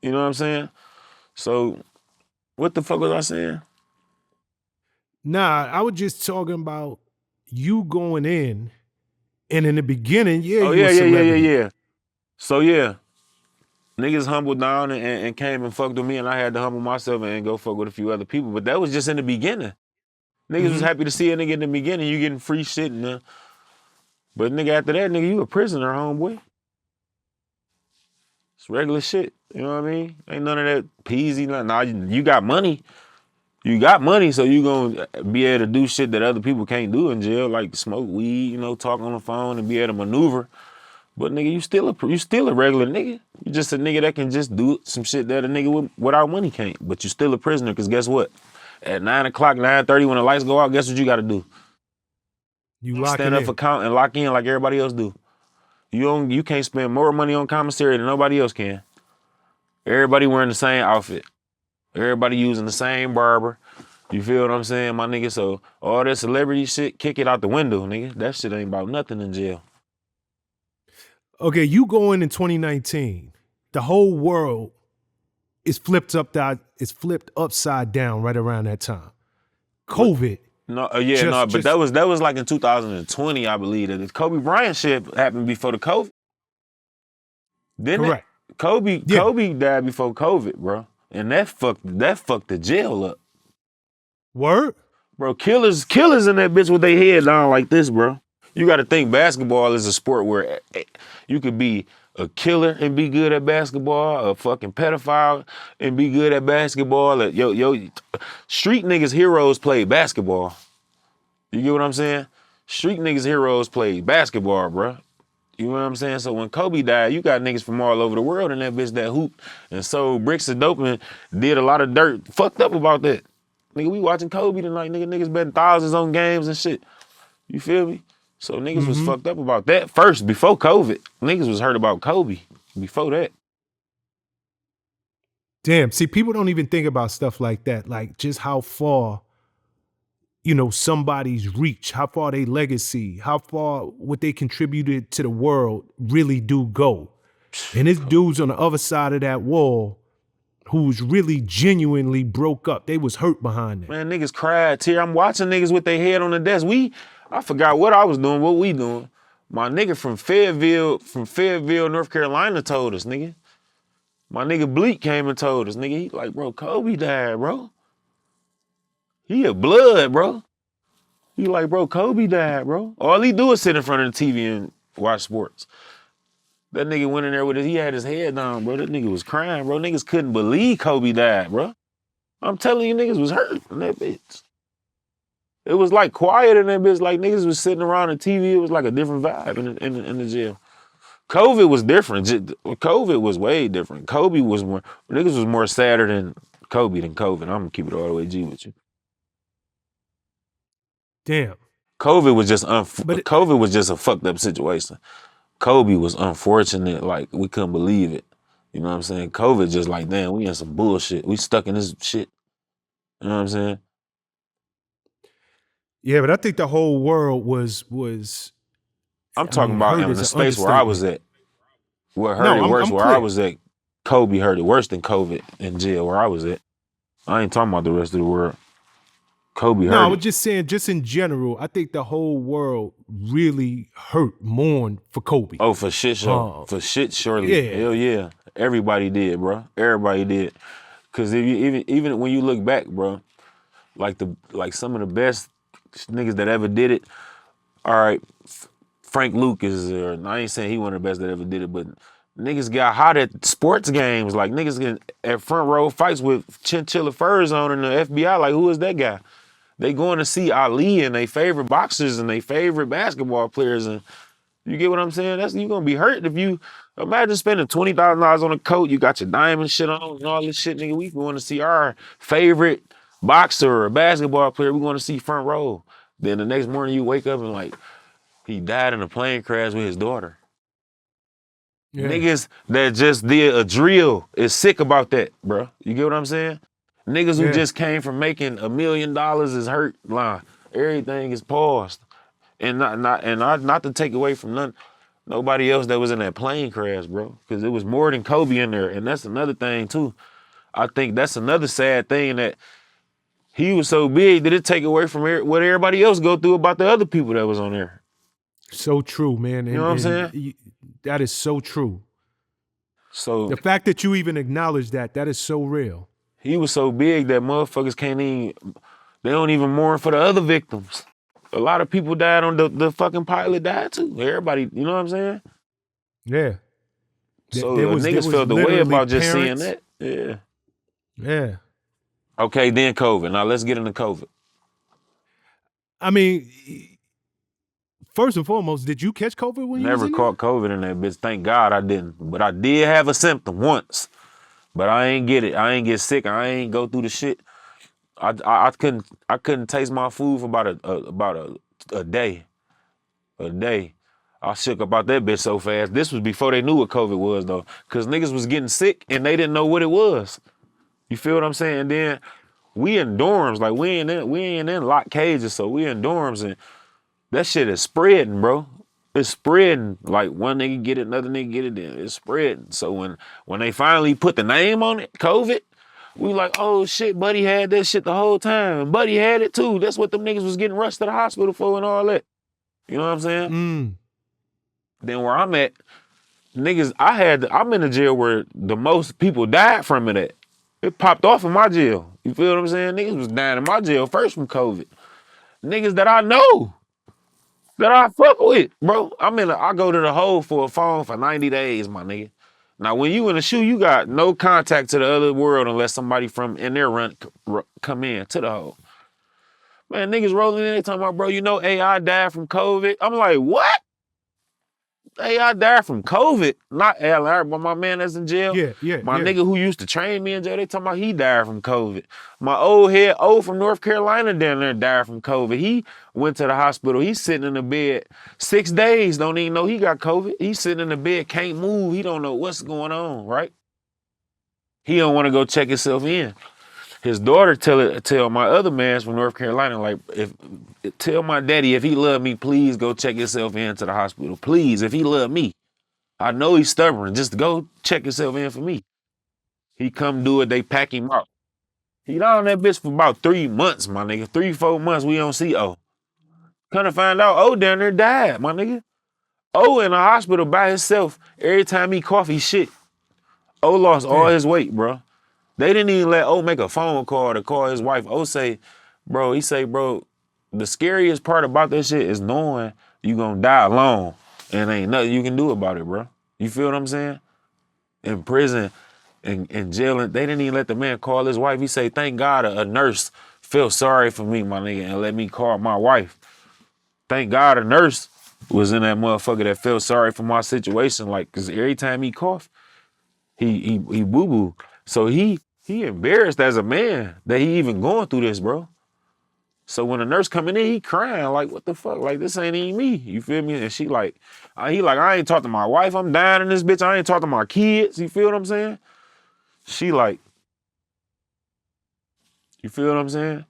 You know what I'm saying? So what the fuck was I saying? Nah, I was just talking about you going in, and in the beginning, yeah, Oh, you a celebrity. yeah. So yeah, niggas humbled down and came and fucked with me, and I had to humble myself and go fuck with a few other people. But that was just in the beginning. Niggas was happy to see a nigga in the beginning. You getting free shit, but nigga, after that, nigga, you a prisoner, homeboy. It's regular shit. You know what I mean? Ain't none of that peasy. Nah, you got money. You got money, so you gonna be able to do shit that other people can't do in jail, like smoke weed, talk on the phone and be able to maneuver. But nigga, you still a regular nigga. You just a nigga that can just do some shit that a nigga without money can't. But you still a prisoner, because guess what? At 9 o'clock, 9:30, when the lights go out, guess what you gotta do? You lock Stand up in. for count and lock in like everybody else do. You can't spend more money on commissary than nobody else can. Everybody wearing the same outfit. Everybody using the same barber. You feel what I'm saying, my nigga? So all that celebrity shit, kick it out the window, nigga. That shit ain't about nothing in jail. Okay, you go in 2019. The whole world is flipped upside down right around that time. COVID. No, but that was like in 2020, I believe. That the Kobe Bryant shit happened before the COVID. Didn't Correct. it? Kobe died before COVID, bro. And that fucked the jail up. Word? Bro, killers in that bitch with their head down like this, bro. You got to think basketball is a sport where you could be a killer and be good at basketball, a fucking pedophile and be good at basketball. Street niggas heroes play basketball. You get what I'm saying? Street niggas heroes play basketball, bro. You know what I'm saying? So when Kobe died, you got niggas from all over the world in that bitch that hooped and sold bricks of dope and did a lot of dirt. Fucked up about that. Nigga, we watching Kobe tonight. Niggas betting thousands on games and shit. You feel me? So niggas was fucked up about that first, before COVID. Niggas was hurt about Kobe before that. Damn. See, people don't even think about stuff like that. Like just how far, somebody's reach, how far they legacy, how far what they contributed to the world really do go. And this dude's on the other side of that wall who's really genuinely broke up. They was hurt behind that. Man, niggas cried, tear. I'm watching niggas with their head on the desk. I forgot what I was doing, what we doing. My nigga from Fayetteville, North Carolina told us, nigga. My nigga Bleak came and told us, nigga. He like, bro, Kobe died, bro. He a blood, bro. He like, bro, Kobe died, bro. All he do is sit in front of the TV and watch sports. That nigga went in there with he had his head down, bro. That nigga was crying, bro. Niggas couldn't believe Kobe died, bro. I'm telling you, niggas was hurt in that bitch. It was like quiet in that bitch. Like niggas was sitting around the TV. It was like a different vibe in the jail. COVID was different. COVID was way different. Kobe was more, niggas was more sadder than Kobe than COVID. I'm gonna keep it all the way G with you. Damn. COVID was just a fucked up situation. Kobe was unfortunate, like we couldn't believe it. You know what I'm saying? COVID just like, damn, we in some bullshit. We stuck in this shit. You know what I'm saying? Yeah, but I think the whole world was. I'm talking about in the space where I was at. What hurt it worse where clear. I was at. Kobe hurt it worse than COVID in jail where I was at. I ain't talking about the rest of the world. Kobe hurt. No, I was just saying, just in general, I think the whole world really mourned for Kobe. Oh, for shit sure. For shit surely. Yeah. Hell yeah. Everybody did, bro. Everybody did. Cause if you even when you look back, bro, like some of the best niggas that ever did it. All right, Frank Lucas, I ain't saying he one of the best that ever did it, but niggas got hot at sports games. Like niggas get at front row fights with chinchilla furs on in the FBI. Like, who is that guy? They going to see Ali and they favorite boxers and they favorite basketball players. And you get what I'm saying? You gonna be hurt if you imagine spending $20,000 on a coat. You got your diamond shit on and all this shit, nigga. We going to see our favorite boxer or basketball player. We going to see front row. Then the next morning you wake up and like, he died in a plane crash with his daughter. Yeah. Niggas that just did a drill is sick about that, bro. You get what I'm saying? Niggas who just came from making $1 million is hurt. Everything is paused. And not to take away from nobody else that was in that plane crash, bro. Because it was more than Kobe in there. And that's another thing too. I think that's another sad thing, that he was so big that it take away from what everybody else go through about the other people that was on there. So true, man. You know what I'm saying? That is so true. So the fact that you even acknowledge that is so real. He was so big that motherfuckers they don't even mourn for the other victims. A lot of people died on the fucking pilot died too. Everybody, you know what I'm saying? Yeah. So niggas felt the way about just seeing that. Yeah. Yeah. Okay, then COVID. Now let's get into COVID. I mean, first and foremost, did you catch COVID when you Never caught COVID in that bitch. Thank God I didn't. But I did have a symptom once. But I ain't get it. I ain't get sick. I ain't go through the shit. I couldn't taste my food for about a day. A day. I shook about that bitch so fast. This was before they knew what COVID was though. Cause niggas was getting sick and they didn't know what it was. You feel what I'm saying? And then we in dorms, like we ain't in locked cages, so we in dorms and that shit is spreading, bro. It's spreading. Like one nigga get it, another nigga get it, then it's spreading. So when they finally put the name on it, COVID, we like, oh shit, Buddy had that shit the whole time. Buddy had it too. That's what them niggas was getting rushed to the hospital for and all that. You know what I'm saying? Then where I'm at, niggas, I'm in a jail where the most people died from it at. It popped off in my jail. You feel what I'm saying? Niggas was dying in my jail first from COVID. Niggas that I know, that I fuck with, bro. I go to the hole for a phone for 90 days, my nigga. Now, when you in the shoe, you got no contact to the other world unless somebody from in there come in to the hole. Man, niggas rolling in, they talking about, bro, you know AI died from COVID. I'm like, what? Hey, I died from COVID. Not Allen, but my man that's in jail. Yeah. My nigga who used to train me in jail, they talking about he died from COVID. My old head, from North Carolina down there died from COVID. He went to the hospital. He's sitting in the bed 6 days, don't even know he got COVID. He's sitting in the bed, can't move. He don't know what's going on, right? He don't want to go check himself in. His daughter tell my other mans from North Carolina, like, tell my daddy if he love me, please go check yourself into the hospital. Please, if he love me. I know he's stubborn. Just go check yourself in for me. He come do it, they pack him out. He down that bitch for about 3 months, my nigga. 3-4 months we don't see O. Come to find out, O down there died, my nigga. O in the hospital by himself. Every time he cough, he shit. O lost all his weight, bro. They didn't even let O make a phone call to call his wife. O say, bro, the scariest part about this shit is knowing you gonna die alone and ain't nothing you can do about it, bro. You feel what I'm saying? In prison, in jail, they didn't even let the man call his wife. He say, thank God a nurse felt sorry for me, my nigga, and let me call my wife. Thank God a nurse was in that motherfucker that felt sorry for my situation. Like, cause every time he coughed, he boo-boo. So he embarrassed as a man that he even going through this, bro. So when the nurse coming in, he crying like, what the fuck? Like, this ain't even me. You feel me? And she like, he like, I ain't talked to my wife. I'm dying in this bitch. I ain't talked to my kids. You feel what I'm saying? She like, you feel what I'm saying?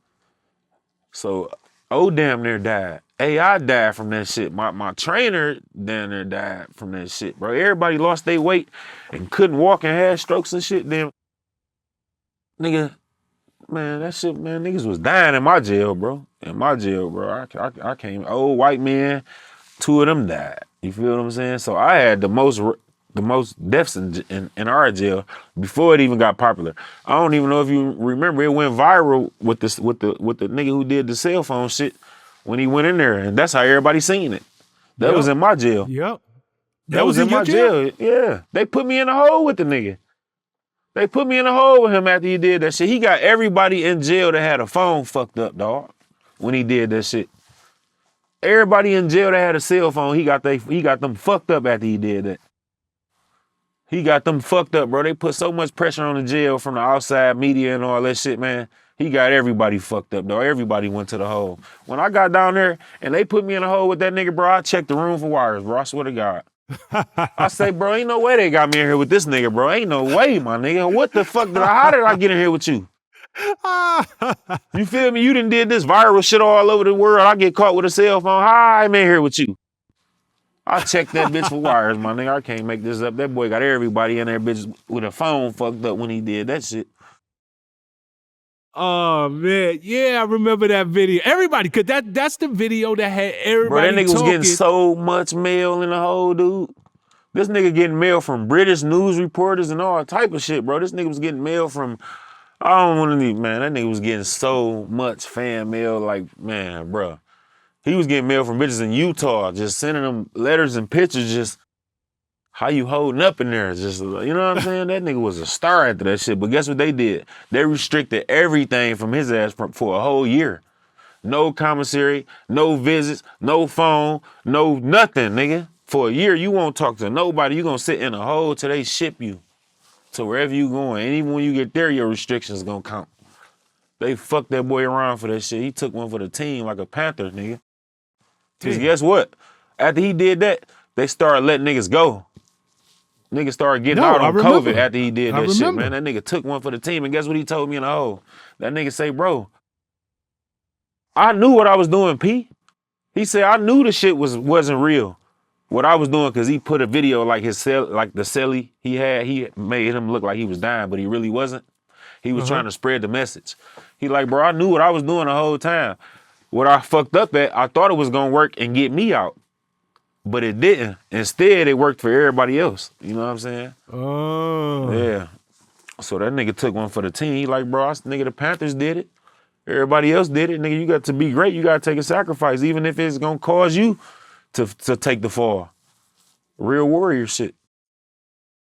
So, damn near died. AI died from that shit. My trainer down there died from that shit, bro. Everybody lost their weight and couldn't walk and had strokes and shit. Then, nigga, man, that shit, man, niggas was dying in my jail, bro. In my jail, bro. I came, old white man, 2 of them died. You feel what I'm saying? So I had the most deaths in our jail before it even got popular. I don't even know if you remember, it went viral with the nigga who did the cell phone shit when he went in there, and that's how everybody seen it. That was in my jail. Yep. That was in my jail. Yeah. They put me in a hole with the nigga. They put me in a hole with him after he did that shit. He got everybody in jail that had a phone fucked up, dog, when he did that shit. Everybody in jail that had a cell phone, he got them fucked up after he did that. He got them fucked up, bro. They put so much pressure on the jail from the outside media and all that shit, man. He got everybody fucked up, dog. Everybody went to the hole. When I got down there and they put me in a hole with that nigga, bro, I checked the room for wires, bro. I swear to God. I say, bro, ain't no way they got me in here with this nigga, bro. Ain't no way, my nigga. What the fuck how did I get in here with you? You feel me? You done did this viral shit all over the world. I get caught with a cell phone. How I'm in here with you? I checked that bitch for wires, my nigga. I can't make this up. That boy got everybody in there, bitch, with a phone fucked up when he did that shit. Oh man, yeah, I remember that video. Everybody, cause that's the video that had everybody. Bro, that nigga talking. was getting so much mail in the hole, dude. This nigga getting mail from British news reporters and all type of shit, bro. This nigga was getting mail from, I don't want to leave, man. That nigga was getting so much fan mail, like, man, bro. He was getting mail from bitches in Utah, just sending them letters and pictures, just how you holding up in there. Just, you know what I'm saying? That nigga was a star after that shit. But guess what they did? They restricted everything from his ass for a whole year. No commissary, no visits, no phone, no nothing, nigga. For a year, you won't talk to nobody. You gonna sit in a hole till they ship you to wherever you going. And even when you get there, your restrictions gonna count. They fucked that boy around for that shit. He took one for the team like a Panther, nigga. Because guess what? After he did that, they started letting niggas go. Niggas started getting out on COVID after he did that shit, man. That nigga took one for the team, and guess what he told me in the hole? That nigga say, bro, I knew what I was doing, P. He said, I knew the shit wasn't real. What I was doing, because he put a video like the celly he had, he made him look like he was dying, but he really wasn't. He was trying to spread the message. He like, bro, I knew what I was doing the whole time. What I fucked up at, I thought it was gonna work and get me out. But it didn't. Instead, it worked for everybody else. You know what I'm saying? Oh. Yeah. So that nigga took one for the team. He like, bro, nigga, the Panthers did it. Everybody else did it. Nigga, you got to be great. You got to take a sacrifice, even if it's going to cause you to take the fall. Real warrior shit.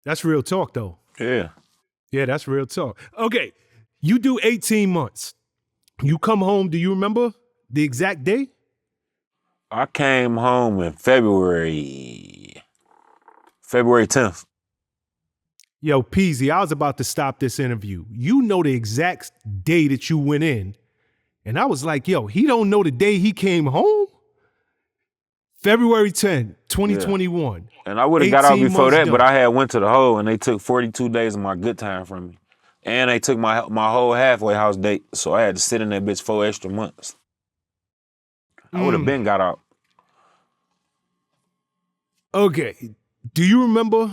That's real talk, though. Yeah. Yeah, that's real talk. Okay, you do 18 months. You come home, do you remember the exact day? I came home in February February 10th. Yo, Peezy, I was about to stop this interview. You know the exact day that you went in. And I was like, yo, he don't know the day he came home? February 10th, 2021. Yeah. And I would have got out 18 before months that, done. but I had went to the hole and they took 42 days of my good time from me. And they took my whole halfway house date. So I had to sit in that bitch 4 extra months. I would have been got out. Okay. Do you remember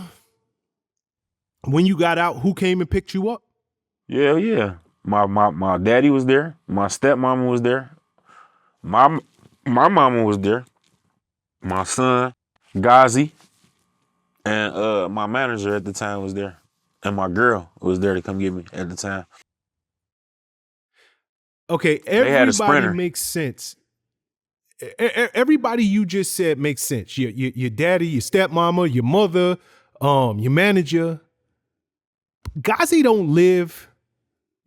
when you got out, who came and picked you up? Yeah. My daddy was there. My stepmama was there. My mama was there. My son, Ghazi, and my manager at the time was there. And my girl was there to come get me at the time. Okay, everybody makes sense. Everybody you just said makes sense. Your daddy, your stepmama, your mother, your manager. Ghazi don't live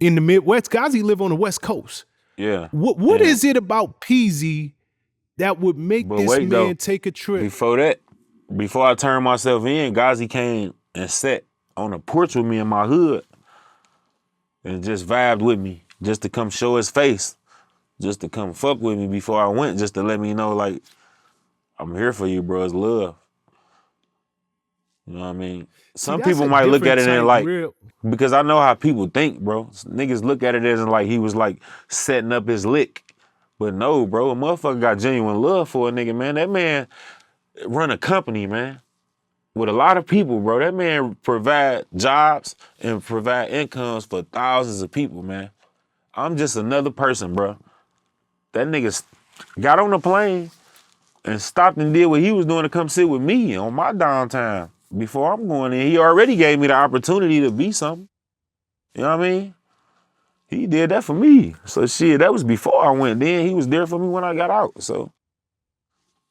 in the Midwest. Ghazi live on the West Coast. Yeah. What is it about Peezy that would make man take a trip? Before I turned myself in, Ghazi came and sat on the porch with me in my hood and just vibed with me, just to come show his face, just to come fuck with me before I went, just to let me know, like, I'm here for you, bro. It's love. You know what I mean? Some people might look at it and like, because I know how people think, bro. Niggas look at it as like he was like setting up his lick. But no, bro, a motherfucker got genuine love for a nigga, man. That man run a company, man, with a lot of people, bro. That man provide jobs and provide incomes for thousands of people, man. I'm just another person, bro. That nigga got on the plane and stopped and did what he was doing to come sit with me on my downtime before I'm going in. He already gave me the opportunity to be something. You know what I mean? He did that for me. So shit, that was before I went. Then he was there for me when I got out. So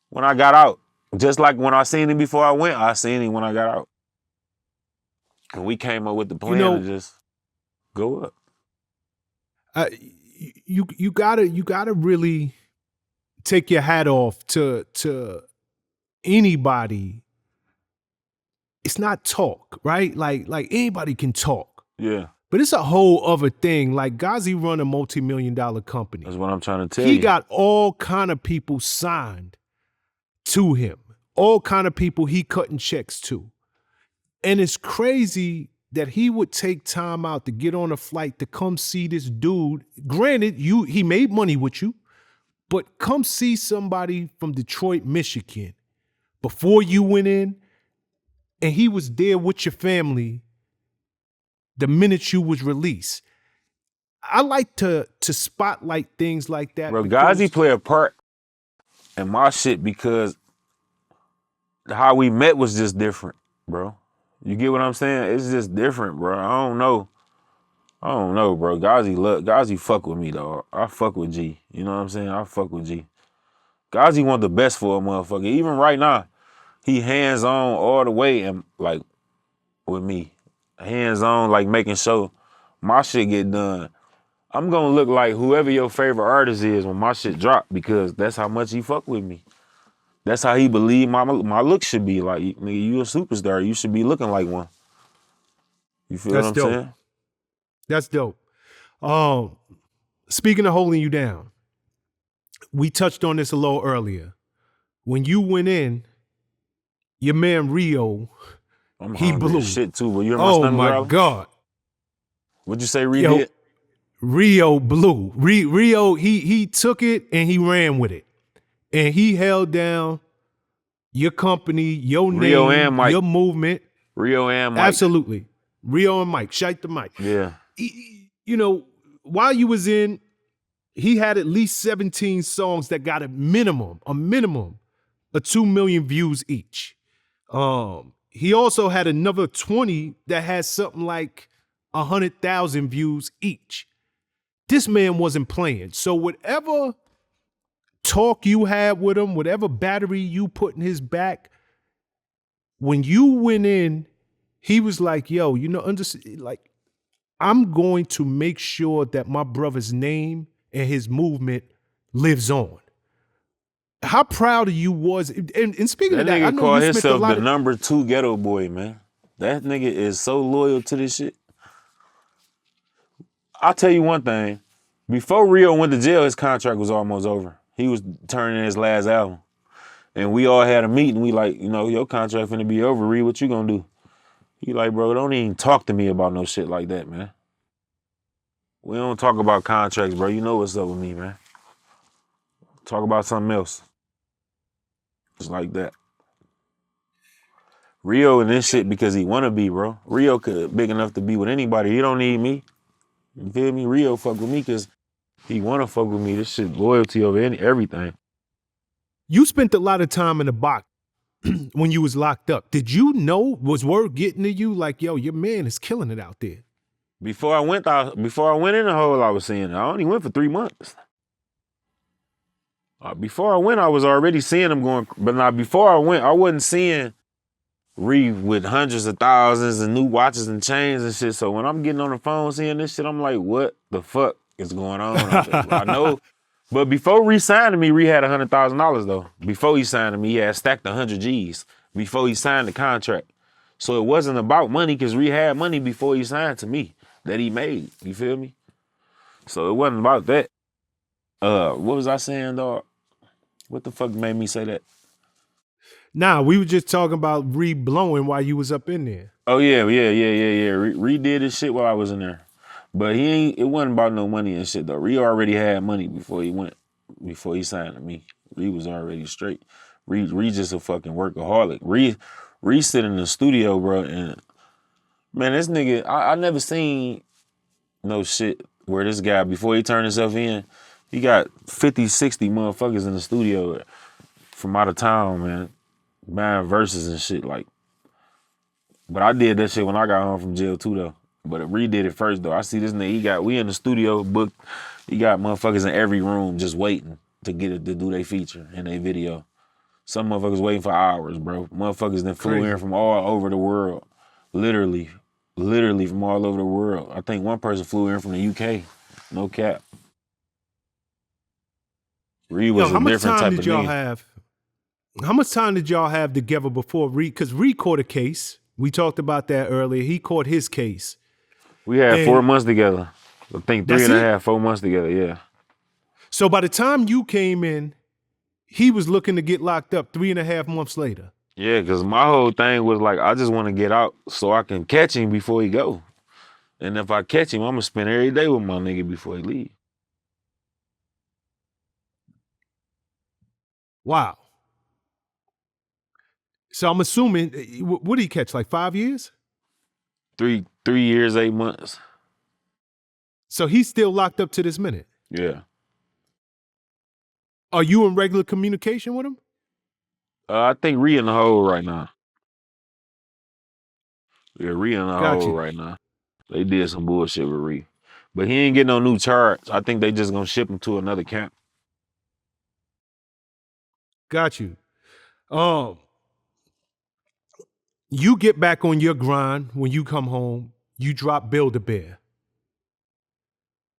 when I got out, just like when I seen him before I went, I seen him when I got out. And we came up with the plan to just go up. You gotta really take your hat off to anybody. It's not talk, right? Like anybody can talk. Yeah. But it's a whole other thing. Like Ghazi run a multi-million-dollar company. That's what I'm trying to tell you. He got all kind of people signed to him. All kind of people he cutting checks to. And it's crazy that he would take time out to get on a flight to come see this dude. Granted, he made money with you, but come see somebody from Detroit, Michigan before you went in, and he was there with your family the minute you was released. I like to spotlight things like that. Bro, Ghazi play a part in my shit because how we met was just different, bro. You get what I'm saying? It's just different, bro. I don't know, bro. Ghazi fuck with me, dog. I fuck with G. You know what I'm saying? I fuck with G. Ghazi want the best for a motherfucker. Even right now, he hands on all the way and like with me. Hands on, like making sure my shit get done. I'm gonna look like whoever your favorite artist is when my shit drop because that's how much he fuck with me. That's how he believe my look should be. Like, nigga, you a superstar. You should be looking like one. You feel what I'm saying? That's dope. Speaking of holding you down, we touched on this a little earlier. When you went in, your man Rio, he blew. Shit too, but you know my God. What'd you say Rio did? Rio blew. Rio, he took it and he ran with it. And he held down your company, your Rio name, and Mike. your movement. Rio and Mike. Absolutely. Rio and Mike. Shout the Mike. Yeah. You know, while you was in, he had at least 17 songs that got a minimum of 2 million views each. He also had another 20 that had something like 100,000 views each. This man wasn't playing. So whatever talk you had with him, whatever battery you put in his back, when you went in, he was like, yo, you know, like, I'm going to make sure that my brother's name and his movement lives on. how proud of you was, and speaking That of that, I nigga know called you spent a himself lot the of, #2 ghetto boy, man. That nigga is so loyal to this shit. I'll tell you one thing. Before Rio went to jail, his contract was almost over. He was turning in his last album. And we all had a meeting. We like, your contract finna be over, Rio. What you gonna do? He like, bro, don't even talk to me about no shit like that, man. We don't talk about contracts, bro. You know what's up with me, man. Talk about something else. Just like that. Rio in this shit because he wanna be, bro. Rio could big enough to be with anybody. He don't need me. You feel me? Rio fuck with me because he wanna fuck with me. This shit loyalty over everything. you spent a lot of time in the box when you was locked up. Did you know, was word getting to you like, yo, your man is killing it out there? Before I went in the hole, I was seeing it. I only went for 3 months. Before I went, I was already seeing him going, but now before I went, I wasn't seeing Reeve with hundreds of thousands and new watches and chains and shit. So when I'm getting on the phone seeing this shit, I'm like, what the fuck is going on out there? I know. But before Reeve signed to me, Reeve had $100,000 though. Before he signed to me, he had stacked 100 G's before he signed the contract. So it wasn't about money because Reeve had money before he signed to me that he made. You feel me? So it wasn't about that. What was I saying, dog? What the fuck made me say that? Nah, we were just talking about re-blowing while you was up in there. Oh yeah. Reed did his shit while I was in there. But it wasn't about no money and shit though. Reed already had money before he signed to me. Reed was already straight. Reed just a fucking workaholic. Reed sit in the studio, bro, and man, this nigga, I never seen no shit where this guy, before he turned himself in, he got 50, 60 motherfuckers in the studio from out of town, man. Buying verses and shit, like. But I did that shit when I got home from jail too, though. But Reed did it first, though. I see this nigga, we in the studio booked. He got motherfuckers in every room just waiting to get it to do their feature and their video. Some motherfuckers waiting for hours, bro. Motherfuckers that flew in from all over the world. Literally from all over the world. I think one person flew in from the UK. No cap. Reed was a different type of nigga. How much time did y'all have together before Reed? Because Reed caught a case. We talked about that earlier. He caught his case. We had 4 months together. I think 3.5, 4 months together, yeah. So by the time you came in, he was looking to get locked up 3.5 months later. Yeah, because my whole thing was like, I just want to get out so I can catch him before he go. And if I catch him, I'm going to spend every day with my nigga before he leave. Wow. So I'm assuming, what did he catch, like 5 years? 3 years, 8 months. So he's still locked up to this minute? Yeah. Are you in regular communication with him? I think Ree in the hole right now. Yeah, Ree in the hole right now. They did some bullshit with Ree. But he ain't getting no new charge. I think they just gonna ship him to another camp. Got you. You get back on your grind when you come home. You drop Build-A-Bear.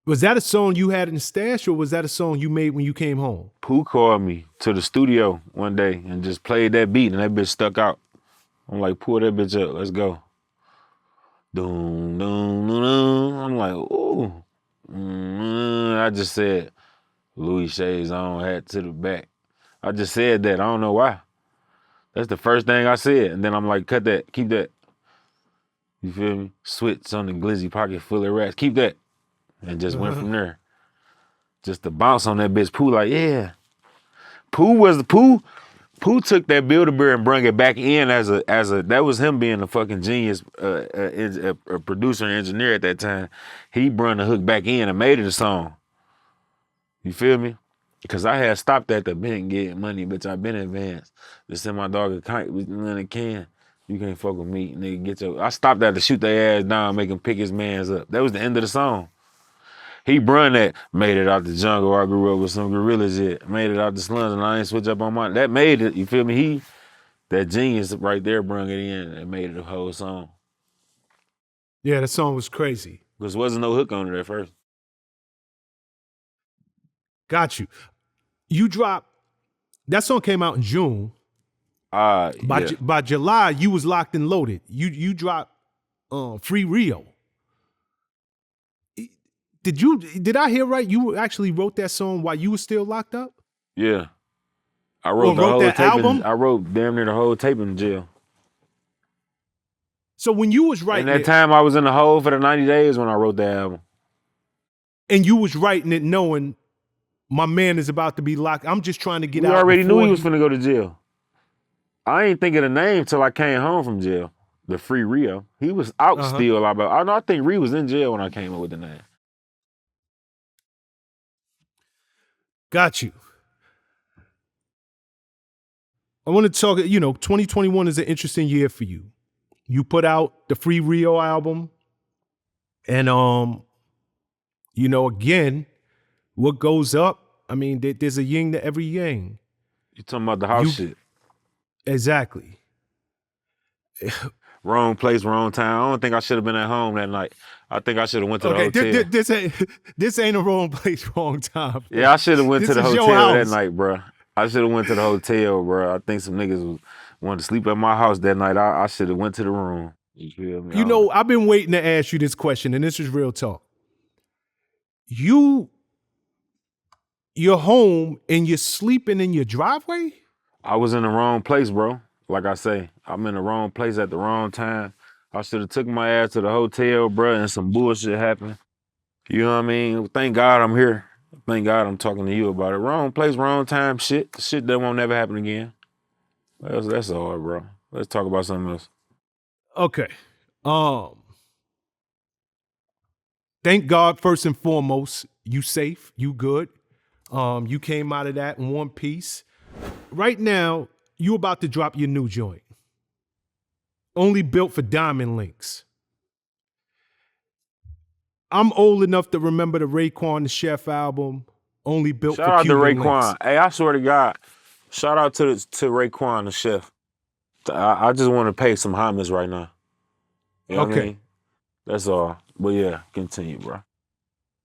Was that a song you had in the stash, or was that a song you made when you came home? Pooh called me to the studio one day and just played that beat, and that bitch stuck out. I'm like, pull that bitch up, let's go. Doom, doom, doom, doom. I'm like, ooh. I just said, Louis Shades on, hat to the back. I just said that, I don't know why. That's the first thing I said. And then I'm like, cut that, keep that. You feel me? Switch on the glizzy pocket full of rats, keep that. And just went from there. Just to bounce on that bitch. Pooh like, yeah. Pooh took that Build-A-Bear and brung it back in as a that was him being a fucking genius, a producer and engineer at that time. He brung the hook back in and made it a song. You feel me? Because I had stopped at the bank getting money, bitch. I been advanced. To send my dog a kite with nothing can. You can't fuck with me, nigga. Get your. I stopped at to shoot their ass down, make him pick his mans up. That was the end of the song. He brung that, made it out the jungle. I grew up with some gorillas yet. Made it out the slums and I ain't switch up on mine. That made it, you feel me? That genius right there brung it in and made it a whole song. Yeah, that song was crazy. Because there wasn't no hook on it at first. Got you. You drop That song came out in June. Yeah. By July, you was locked and loaded. You dropped Free Rio. Did I hear right? You actually wrote that song while you were still locked up? Yeah. I Or wrote that album? I wrote damn near the whole tape in jail. So when you was writing And that time I was in the hole for the 90 days when I wrote the album. And you was writing it knowing my man is about to be locked. I'm just trying to get out. We already knew he was finna go to jail. I ain't think of the name till I came home from jail. The Free Rio. He was out still. I think Ree was in jail when I came up with the name. Got you. I want to talk, 2021 is an interesting year for you. You put out the Free Rio album. And, again, what goes up, I mean, there's a yin to every yang. You talking about the house shit. Exactly. Wrong place, wrong time. I don't think I should have been at home that night. I think I should have went to the hotel. This ain't a wrong place, wrong time. Yeah, I should have went to the hotel that night, bro. I should have went to the hotel, bro. I think some niggas wanted to sleep at my house that night. I should have went to the room. You feel me? I've been waiting to ask you this question, and this is real talk. You're home and you're sleeping in your driveway? I was in the wrong place, bro. Like I say, I'm in the wrong place at the wrong time. I should have took my ass to the hotel, bro, and some bullshit happened. You know what I mean? Thank God I'm here. Thank God I'm talking to you about it. Wrong place, wrong time, shit. Shit that won't never happen again. That's all, bro. Let's talk about something else. Okay. Thank God, first and foremost, you safe, you good. You came out of that in one piece. Right now, you about to drop your new joint. Only built for diamond links. I'm old enough to remember the Raekwon the Chef album, Only Built for Cuban Links. Shout out to Raekwon. Hey, I swear to God, shout out to Raekwon the Chef. I just want to pay some homage right now. You know what I mean? That's all. But yeah, continue, bro.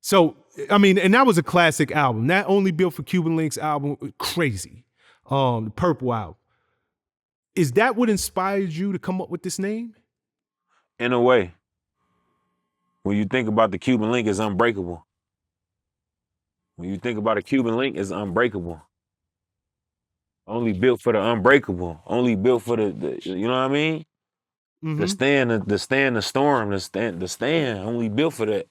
So, I mean, and that was a classic album. That Only Built for Cuban Links album, crazy. The Purple album. Is that what inspired you to come up with this name? In a way. When you think about the Cuban link, it's unbreakable. When you think about a Cuban link, it's unbreakable. Only built for the unbreakable. Only built for the you know what I mean? Mm-hmm. The stand the storm, the stand. Only built for that.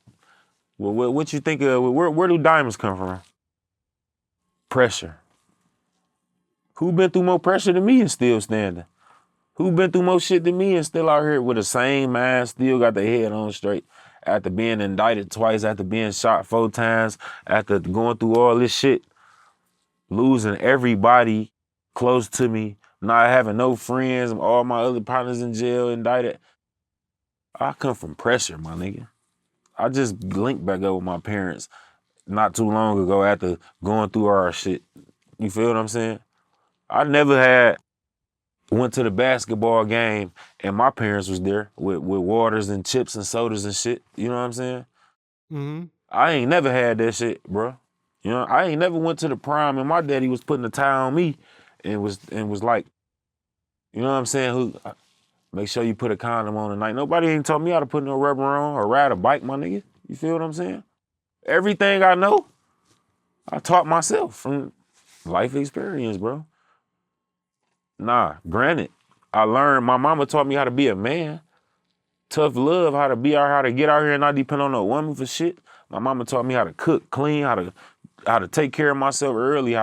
Well, what you think of? Where do diamonds come from? Pressure. Who been through more pressure than me and still standing? Who been through more shit than me and still out here with the same mind, still got their head on straight? After being indicted twice, after being shot 4 times, after going through all this shit, losing everybody close to me, not having no friends, all my other partners in jail, indicted. I come from pressure, my nigga. I just linked back up with my parents not too long ago after going through our shit. You feel what I'm saying? I never went to the basketball game and my parents was there with waters and chips and sodas and shit. You know what I'm saying? Mm-hmm. I ain't never had that shit, bro. You know, I ain't never went to the prom and my daddy was putting the tie on me and was like, you know what I'm saying? Make sure you put a condom on tonight. Nobody ain't taught me how to put no rubber on or ride a bike, my nigga. You feel what I'm saying? Everything I know, I taught myself from life experience, bro. Nah, granted, I learned, my mama taught me how to be a man. Tough love, how to be out, how to get out here and not depend on no woman for shit. My mama taught me how to cook, clean, how to take care of myself early,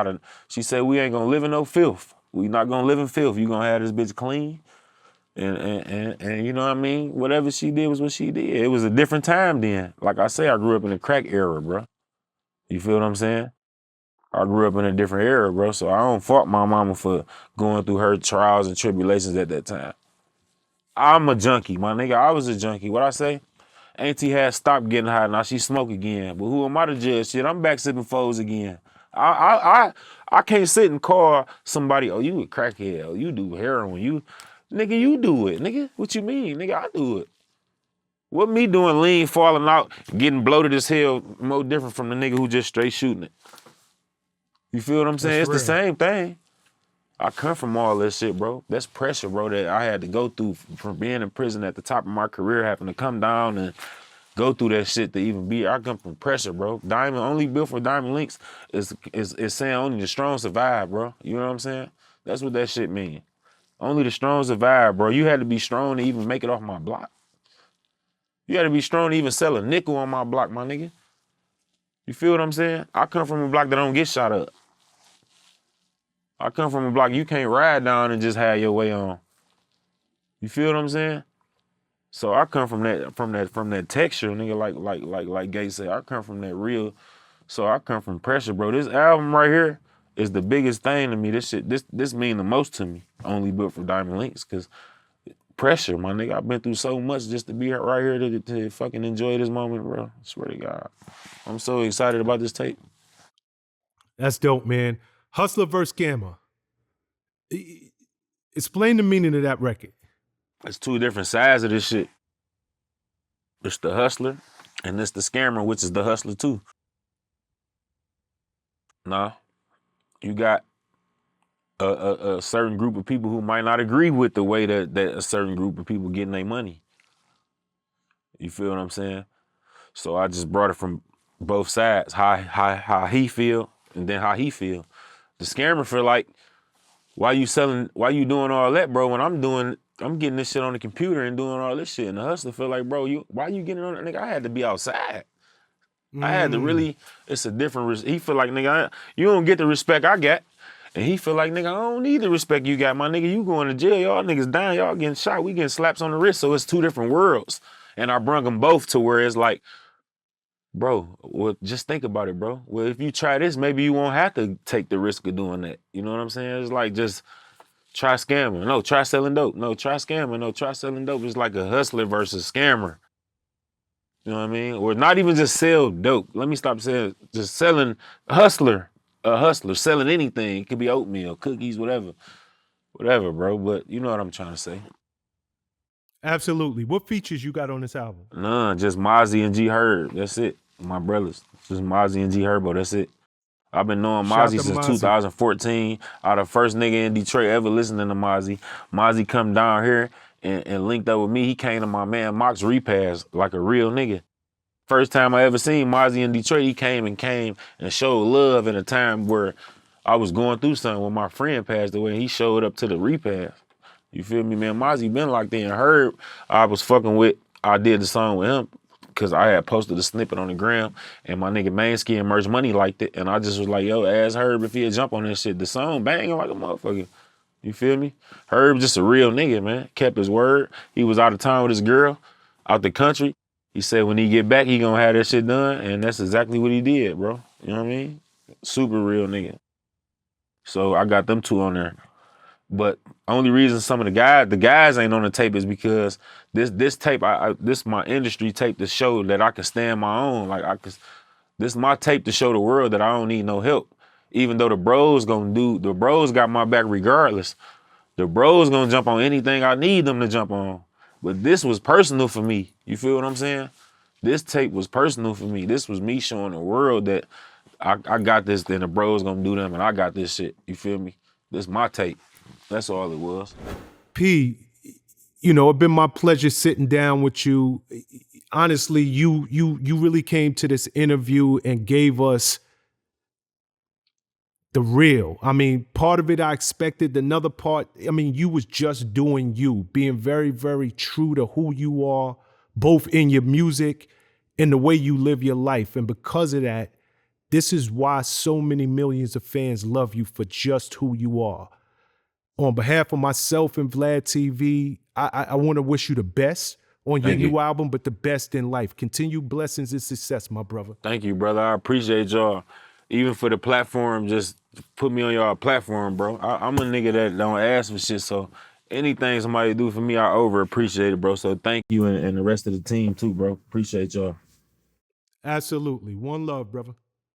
she said, we ain't gonna live in no filth. We not gonna live in filth. You gonna have this bitch clean. And you know what I mean? Whatever she did was what she did. It was a different time then. Like I say, I grew up in the crack era, bro. You feel what I'm saying? I grew up in a different era, bro, so I don't fault my mama for going through her trials and tribulations at that time. I'm a junkie, my nigga. I was a junkie. What I say? Auntie had stopped getting high, now she smoke again. But who am I to judge? Shit, I'm back sipping foes again. I can't sit and call somebody, oh, you a crackhead, oh, you do heroin, nigga, you do it, nigga. What you mean? Nigga, I do it. What me doing lean, falling out, getting bloated as hell, more different from the nigga who just straight shooting it? You feel what I'm saying? It's the same thing. I come from all this shit, bro. That's pressure, bro, that I had to go through from being in prison at the top of my career, having to come down and go through that shit to even be. I come from pressure, bro. Diamond only built for diamond links is saying only the strong survive, bro. You know what I'm saying? That's what that shit mean. Only the strong survive, bro. You had to be strong to even make it off my block. You had to be strong to even sell a nickel on my block, my nigga. You feel what I'm saying? I come from a block that don't get shot up. I come from a block you can't ride down and just have your way on. You feel what I'm saying? So I come from that texture, nigga, like Gay said. I come from that real. So I come from pressure, bro. This album right here is the biggest thing to me. This mean the most to me. Only built for diamond links, cause pressure, my nigga. I've been through so much just to be right here to fucking enjoy this moment, bro. I swear to God. I'm so excited about this tape. That's dope, man. Hustler versus Scammer. Explain the meaning of that record. It's two different sides of this shit. It's the hustler, and it's the scammer, which is the hustler too. Nah, you got a certain group of people who might not agree with the way that a certain group of people getting their money. You feel what I'm saying? So I just brought it from both sides, how he feel, and then how he feel. The scammer feel like, why you doing all that, bro, when I'm getting this shit on the computer and doing all this shit. And the hustler feel like, bro, why you getting on that? Nigga, I had to be outside. I had to really, it's a different, he feel like, nigga, you don't get the respect I got. And he feel like, nigga, I don't need the respect you got, my nigga. You going to jail, y'all niggas dying, y'all getting shot, we getting slaps on the wrist. So it's two different worlds. And I brung them both to where it's like, bro, well, just think about it, bro. Well, if you try this, maybe you won't have to take the risk of doing that. You know what I'm saying? It's like, just try scamming. No, try selling dope. No, try scamming. No, try selling dope. It's like a hustler versus scammer. You know what I mean? Or not even just sell dope. Let me stop saying just selling a hustler, selling anything. It could be oatmeal, cookies, whatever. Whatever, bro. But you know what I'm trying to say. Absolutely. What features you got on this album? None, just Mozzie and G Herb. That's it. My brothers. Just Mozzie and G Herbo. That's it. I've been knowing Mozzie since 2014. I the first nigga in Detroit ever listening to Mozzie. Mozzie come down here and linked up with me. He came to my man Mock's repass like a real nigga. First time I ever seen Mozzie in Detroit, he came and showed love in a time where I was going through something when my friend passed away. And he showed up to the repass. You feel me, man? Mozzie been like that. And Herb, I was fucking with, I did the song with him because I had posted a snippet on the gram and my nigga Mainski and Merch Money liked it. And I just was like, yo, ask Herb if he'd jump on this shit. The song banging like a motherfucker. You feel me? Herb just a real nigga, man. Kept his word. He was out of town with his girl, out the country. He said when he get back, he gonna have that shit done. And that's exactly what he did, bro. You know what I mean? Super real nigga. So I got them two on there. But only reason some of the guys ain't on the tape is because this tape, this my industry tape to show that I can stand my own. Like this my tape to show the world that I don't need no help. Even though the bros got my back regardless. The bros gonna jump on anything I need them to jump on. But this was personal for me. You feel what I'm saying? This tape was personal for me. This was me showing the world that I got this, then the bros gonna do them, and I got this shit. You feel me? This my tape. That's all it was. P, you know, it's been my pleasure sitting down with you. Honestly, you really came to this interview and gave us the real. I mean, part of it I expected. Another part, I mean, you was just doing you, being very, very true to who you are, both in your music and the way you live your life. And because of that, this is why so many millions of fans love you for just who you are. On behalf of myself and Vlad TV, I want to wish you the best on your new album, but the best in life. Continued blessings and success, my brother. Thank you, brother. I appreciate y'all. Even for the platform, just put me on y'all platform, bro. I'm a nigga that don't ask for shit, so anything somebody do for me, I over appreciate it, bro. So thank you and the rest of the team too, bro. Appreciate y'all. Absolutely. One love, brother.